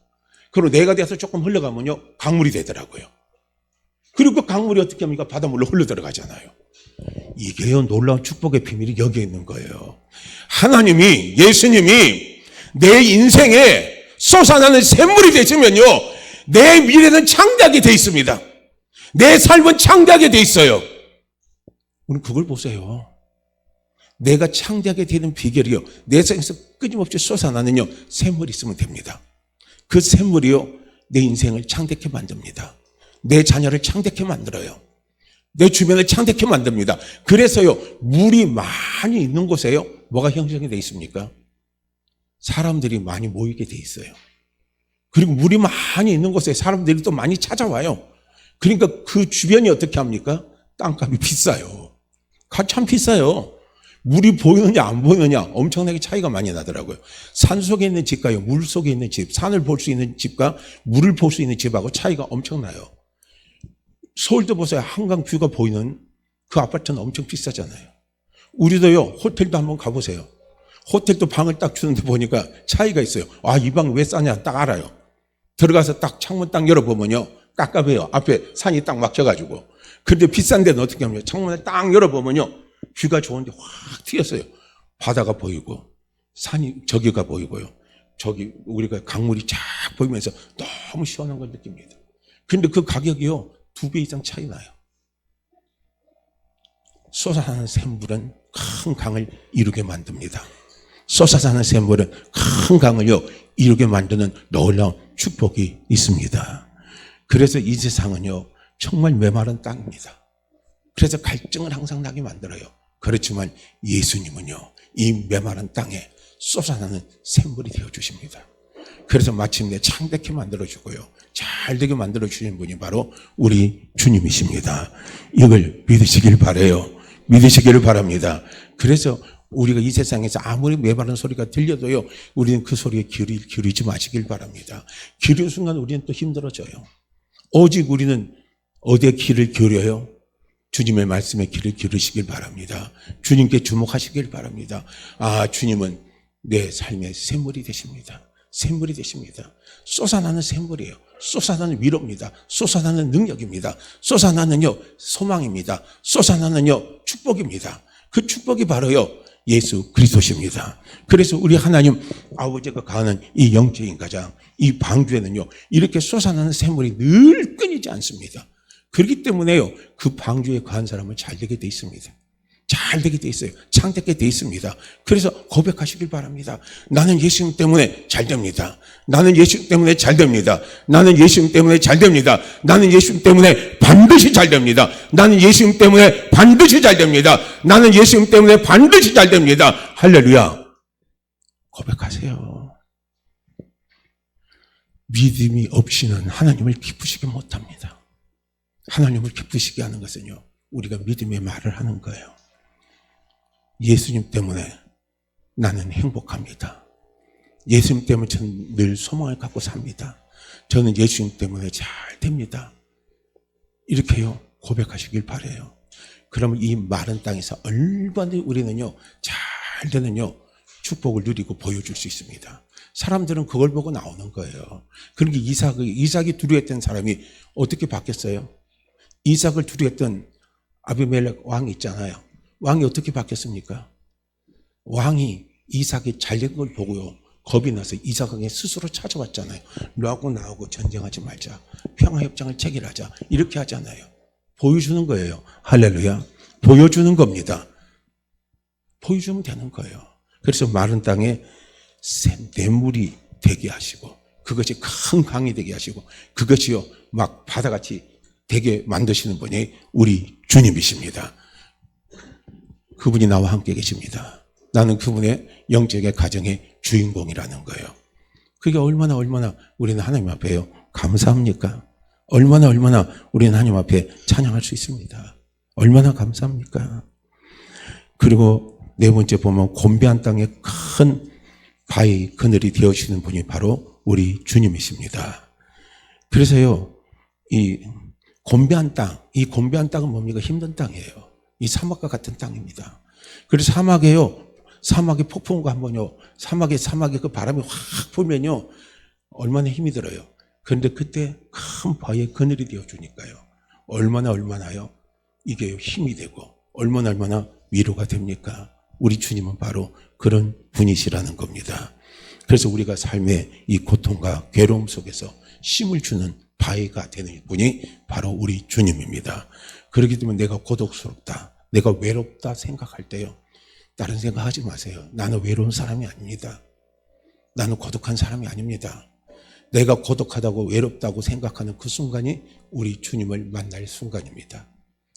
그리고 내가 돼서 조금 흘러가면요, 강물이 되더라고요. 그리고 그 강물이 어떻게 합니까? 바닷물로 흘러 들어가잖아요. 이게요, 놀라운 축복의 비밀이 여기에 있는 거예요. 하나님이, 예수님이 내 인생에 솟아나는 샘물이 되시면요, 내 미래는 창대하게 돼 있습니다. 내 삶은 창대하게 돼 있어요. 우리 그걸 보세요. 내가 창대하게 되는 비결이요, 내 생에서 끊임없이 솟아나는요 샘물이 있으면 됩니다. 그 샘물이요 내 인생을 창대하게 만듭니다. 내 자녀를 창대하게 만들어요. 내 주변을 창대하게 만듭니다. 그래서요, 물이 많이 있는 곳에요, 뭐가 형성이 돼 있습니까? 사람들이 많이 모이게 돼 있어요. 그리고 물이 많이 있는 곳에 사람들이 또 많이 찾아와요. 그러니까 그 주변이 어떻게 합니까? 땅값이 비싸요. 참 비싸요. 물이 보이느냐 안 보이느냐 엄청나게 차이가 많이 나더라고요. 산 속에 있는 집과요, 물 속에 있는 집, 산을 볼 수 있는 집과 물을 볼 수 있는 집하고 차이가 엄청나요. 서울도 보세요. 한강 뷰가 보이는 그 아파트는 엄청 비싸잖아요. 우리도요, 호텔도 한번 가보세요. 호텔도 방을 딱 주는데 보니까 차이가 있어요. 아, 이 방 왜 싸냐 딱 알아요. 들어가서 딱 창문 딱 열어보면요, 깝깝해요. 앞에 산이 딱 막혀가지고. 그런데 비싼 데는 어떻게 하면 창문을 딱 열어보면요, 뷰가 좋은데 확 튀었어요. 바다가 보이고 산이 저기가 보이고요, 저기 우리가 강물이 쫙 보이면서 너무 시원한 걸 느낍니다. 그런데 그 가격이요 2배 이상 차이 나요. 솟아나는 샘물은 큰 강을 이루게 만듭니다. 솟아나는 샘물은 큰 강을요 이루게 만드는 놀라운 축복이 있습니다. 그래서 이 세상은요 정말 메마른 땅입니다. 그래서 갈증을 항상 나게 만들어요. 그렇지만 예수님은요 이 메마른 땅에 솟아나는 샘물이 되어주십니다. 그래서 마침내 창대케 만들어주고요, 잘되게 만들어주시는 분이 바로 우리 주님이십니다. 이걸 믿으시길 바라요. 믿으시기를 바랍니다. 그래서 우리가 이 세상에서 아무리 메마른 소리가 들려도요, 우리는 그 소리에 기울이지 마시길 바랍니다. 기울이는 순간 우리는 또 힘들어져요. 오직 우리는 어디에 귀를 기울여요? 주님의 말씀에 귀를 기울이시길 바랍니다. 주님께 주목하시길 바랍니다. 아, 주님은 내 삶의 샘물이 되십니다. 샘물이 되십니다. 솟아나는 샘물이에요. 솟아나는 위로입니다. 솟아나는 능력입니다. 솟아나는요 소망입니다. 솟아나는요 축복입니다. 그 축복이 바로요 예수 그리스도십니다. 그래서 우리 하나님 아버지가 가하는 이 영적인 가장, 이 방주에는요 이렇게 솟아나는 샘물이 늘 끊이지 않습니다. 그렇기 때문에요 그 방주에 가한 사람은 잘 되게 돼 있습니다. 잘 되게 돼 있어요. 창대하게 돼 있습니다. 그래서 고백하시길 바랍니다. 나는 예수님 때문에 잘 됩니다. 나는 예수님 때문에 잘 됩니다. 나는 예수님 때문에 잘 됩니다. 나는 예수님 때문에 반드시 잘 됩니다. 나는 예수님 때문에 반드시 잘 됩니다. 나는 예수님 때문에 반드시 잘 됩니다. 할렐루야. 고백하세요. 믿음이 없이는 하나님을 기쁘시게 못합니다. 하나님을 기쁘시게 하는 것은요 우리가 믿음의 말을 하는 거예요. 예수님 때문에 나는 행복합니다. 예수님 때문에 저는 늘 소망을 갖고 삽니다. 저는 예수님 때문에 잘 됩니다. 이렇게요 고백하시길 바라요. 그러면 이 마른 땅에서 얼마나 우리는요 잘 되는요 축복을 누리고 보여줄 수 있습니다. 사람들은 그걸 보고 나오는 거예요. 그러니까 이삭이 두려워했던 사람이 어떻게 바뀌었어요? 이삭을 두려워했던 아비멜렉 왕이 있잖아요. 왕이 어떻게 바뀌었습니까? 왕이 이삭이 잘된 걸 보고요 겁이 나서 이삭에게 스스로 찾아왔잖아요. 너하고 나하고 전쟁하지 말자, 평화협정을 체결하자, 이렇게 하잖아요. 보여주는 거예요. 할렐루야. 보여주는 겁니다. 보여주면 되는 거예요. 그래서 마른 땅에 샘물이 되게 하시고, 그것이 큰 강이 되게 하시고, 그것이요 막 바다같이 되게 만드시는 분이 우리 주님이십니다. 그분이 나와 함께 계십니다. 나는 그분의 영적의 가정의 주인공이라는 거예요. 그게 얼마나 우리는 하나님 앞에요 감사합니까? 얼마나 우리는 하나님 앞에 찬양할 수 있습니다. 얼마나 감사합니까? 그리고 네 번째 보면 곤배한 땅에 큰 바위 그늘이 되어주시는 분이 바로 우리 주님이십니다. 그래서요, 이 곤배한 땅은 뭡니까? 힘든 땅이에요. 이 사막과 같은 땅입니다. 그래서 사막의 폭풍과 한번요, 사막에 그 바람이 확 불면요, 얼마나 힘이 들어요. 그런데 그때 큰 바위에 그늘이 되어주니까요, 얼마나요? 이게 힘이 되고, 얼마나 위로가 됩니까? 우리 주님은 바로 그런 분이시라는 겁니다. 그래서 우리가 삶의 이 고통과 괴로움 속에서 힘을 주는 바위가 되는 분이 바로 우리 주님입니다. 그렇기 때문에 내가 고독스럽다, 내가 외롭다 생각할 때요, 다른 생각하지 마세요. 나는 외로운 사람이 아닙니다. 나는 고독한 사람이 아닙니다. 내가 고독하다고 외롭다고 생각하는 그 순간이 우리 주님을 만날 순간입니다.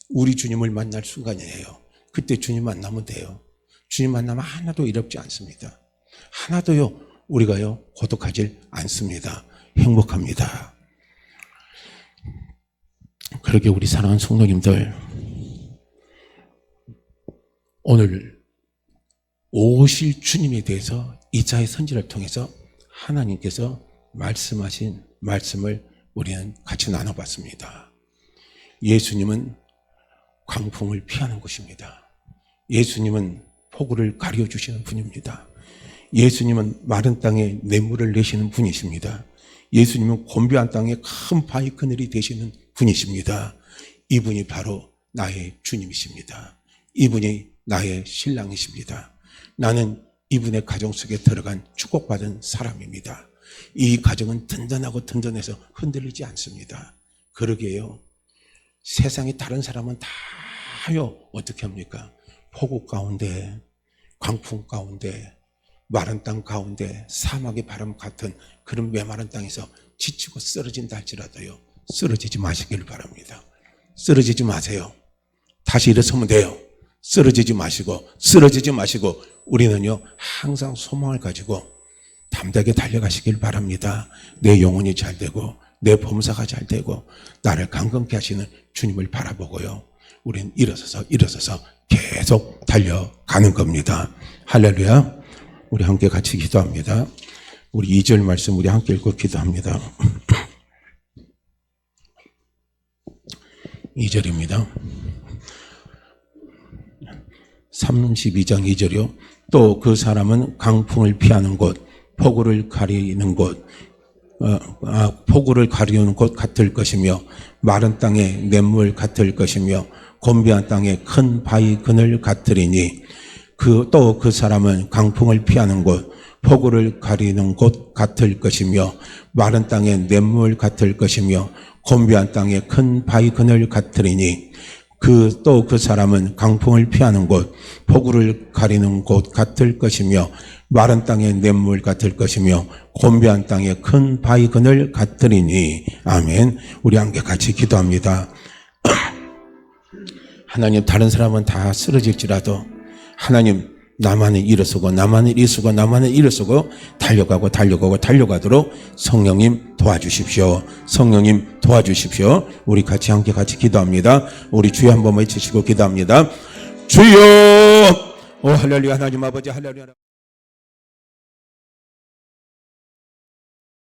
우리 주님을 만날 순간이에요. 그때 주님 만나면 돼요. 주님 만나면 하나도 외롭지 않습니다. 하나도요, 우리가요, 고독하질 않습니다. 행복합니다. 그렇게 우리 사랑하는 성도님들, 오늘 오실 주님에 대해서 이자의 선지를 통해서 하나님께서 말씀하신 말씀을 우리는 같이 나눠봤습니다. 예수님은 광풍을 피하는 것입니다. 예수님은 폭우를 가려주시는 분입니다. 예수님은 마른 땅에 냇물을 내시는 분이십니다. 예수님은 곤배한 땅에 큰 바위 그늘이 되시는 분이십니다. 이분이 바로 나의 주님이십니다. 이분이 나의 신랑이십니다. 나는 이분의 가정 속에 들어간 축복받은 사람입니다. 이 가정은 든든하고 든든해서 흔들리지 않습니다. 그러게요, 세상의 다른 사람은 다요, 어떻게 합니까? 폭우 가운데, 광풍 가운데, 마른 땅 가운데, 사막의 바람 같은 그런 메마른 땅에서 지치고 쓰러진다 할지라도요, 쓰러지지 마시길 바랍니다. 쓰러지지 마세요. 다시 일어서면 돼요. 쓰러지지 마시고 우리는요, 항상 소망을 가지고 담대하게 달려가시길 바랍니다. 내 영혼이 잘 되고 내 범사가 잘 되고 나를 강건케 하시는 주님을 바라보고요, 우리는 일어서서 계속 달려가는 겁니다. 할렐루야. 우리 함께 같이 기도합니다. 우리 2절 말씀 우리 함께 읽고 기도합니다. 2절입니다. 32장 2절이요. 또 그 사람은 강풍을 피하는 곳, 폭우를 가리는 곳, 폭우를 가리우는 곳 같을 것이며, 마른 땅에 냇물 같을 것이며, 곤배한 땅에 큰 바위 그늘 같으리니, 또 그 사람은 강풍을 피하는 곳, 폭우를 가리는 곳 같을 것이며, 마른 땅에 냇물 같을 것이며, 곤배한 땅에 큰 바위 그늘 같으리니, 또 그 사람은 강풍을 피하는 곳, 폭우를 가리는 곳 같을 것이며, 마른 땅에 냇물 같을 것이며, 곤배한 땅에 큰 바위 그늘 같으리니. 아멘. 우리 함께 같이 기도합니다. 하나님, 다른 사람은 다 쓰러질지라도 하나님, 나만은 일어서고 달려가도록 성령님 도와주십시오. 성령님 도와주십시오. 우리 같이 함께 기도합니다. 우리 주여 한 번만 외치시고 기도합니다. 주여! 오 할렐루야. 하나님 아버지 할렐루야.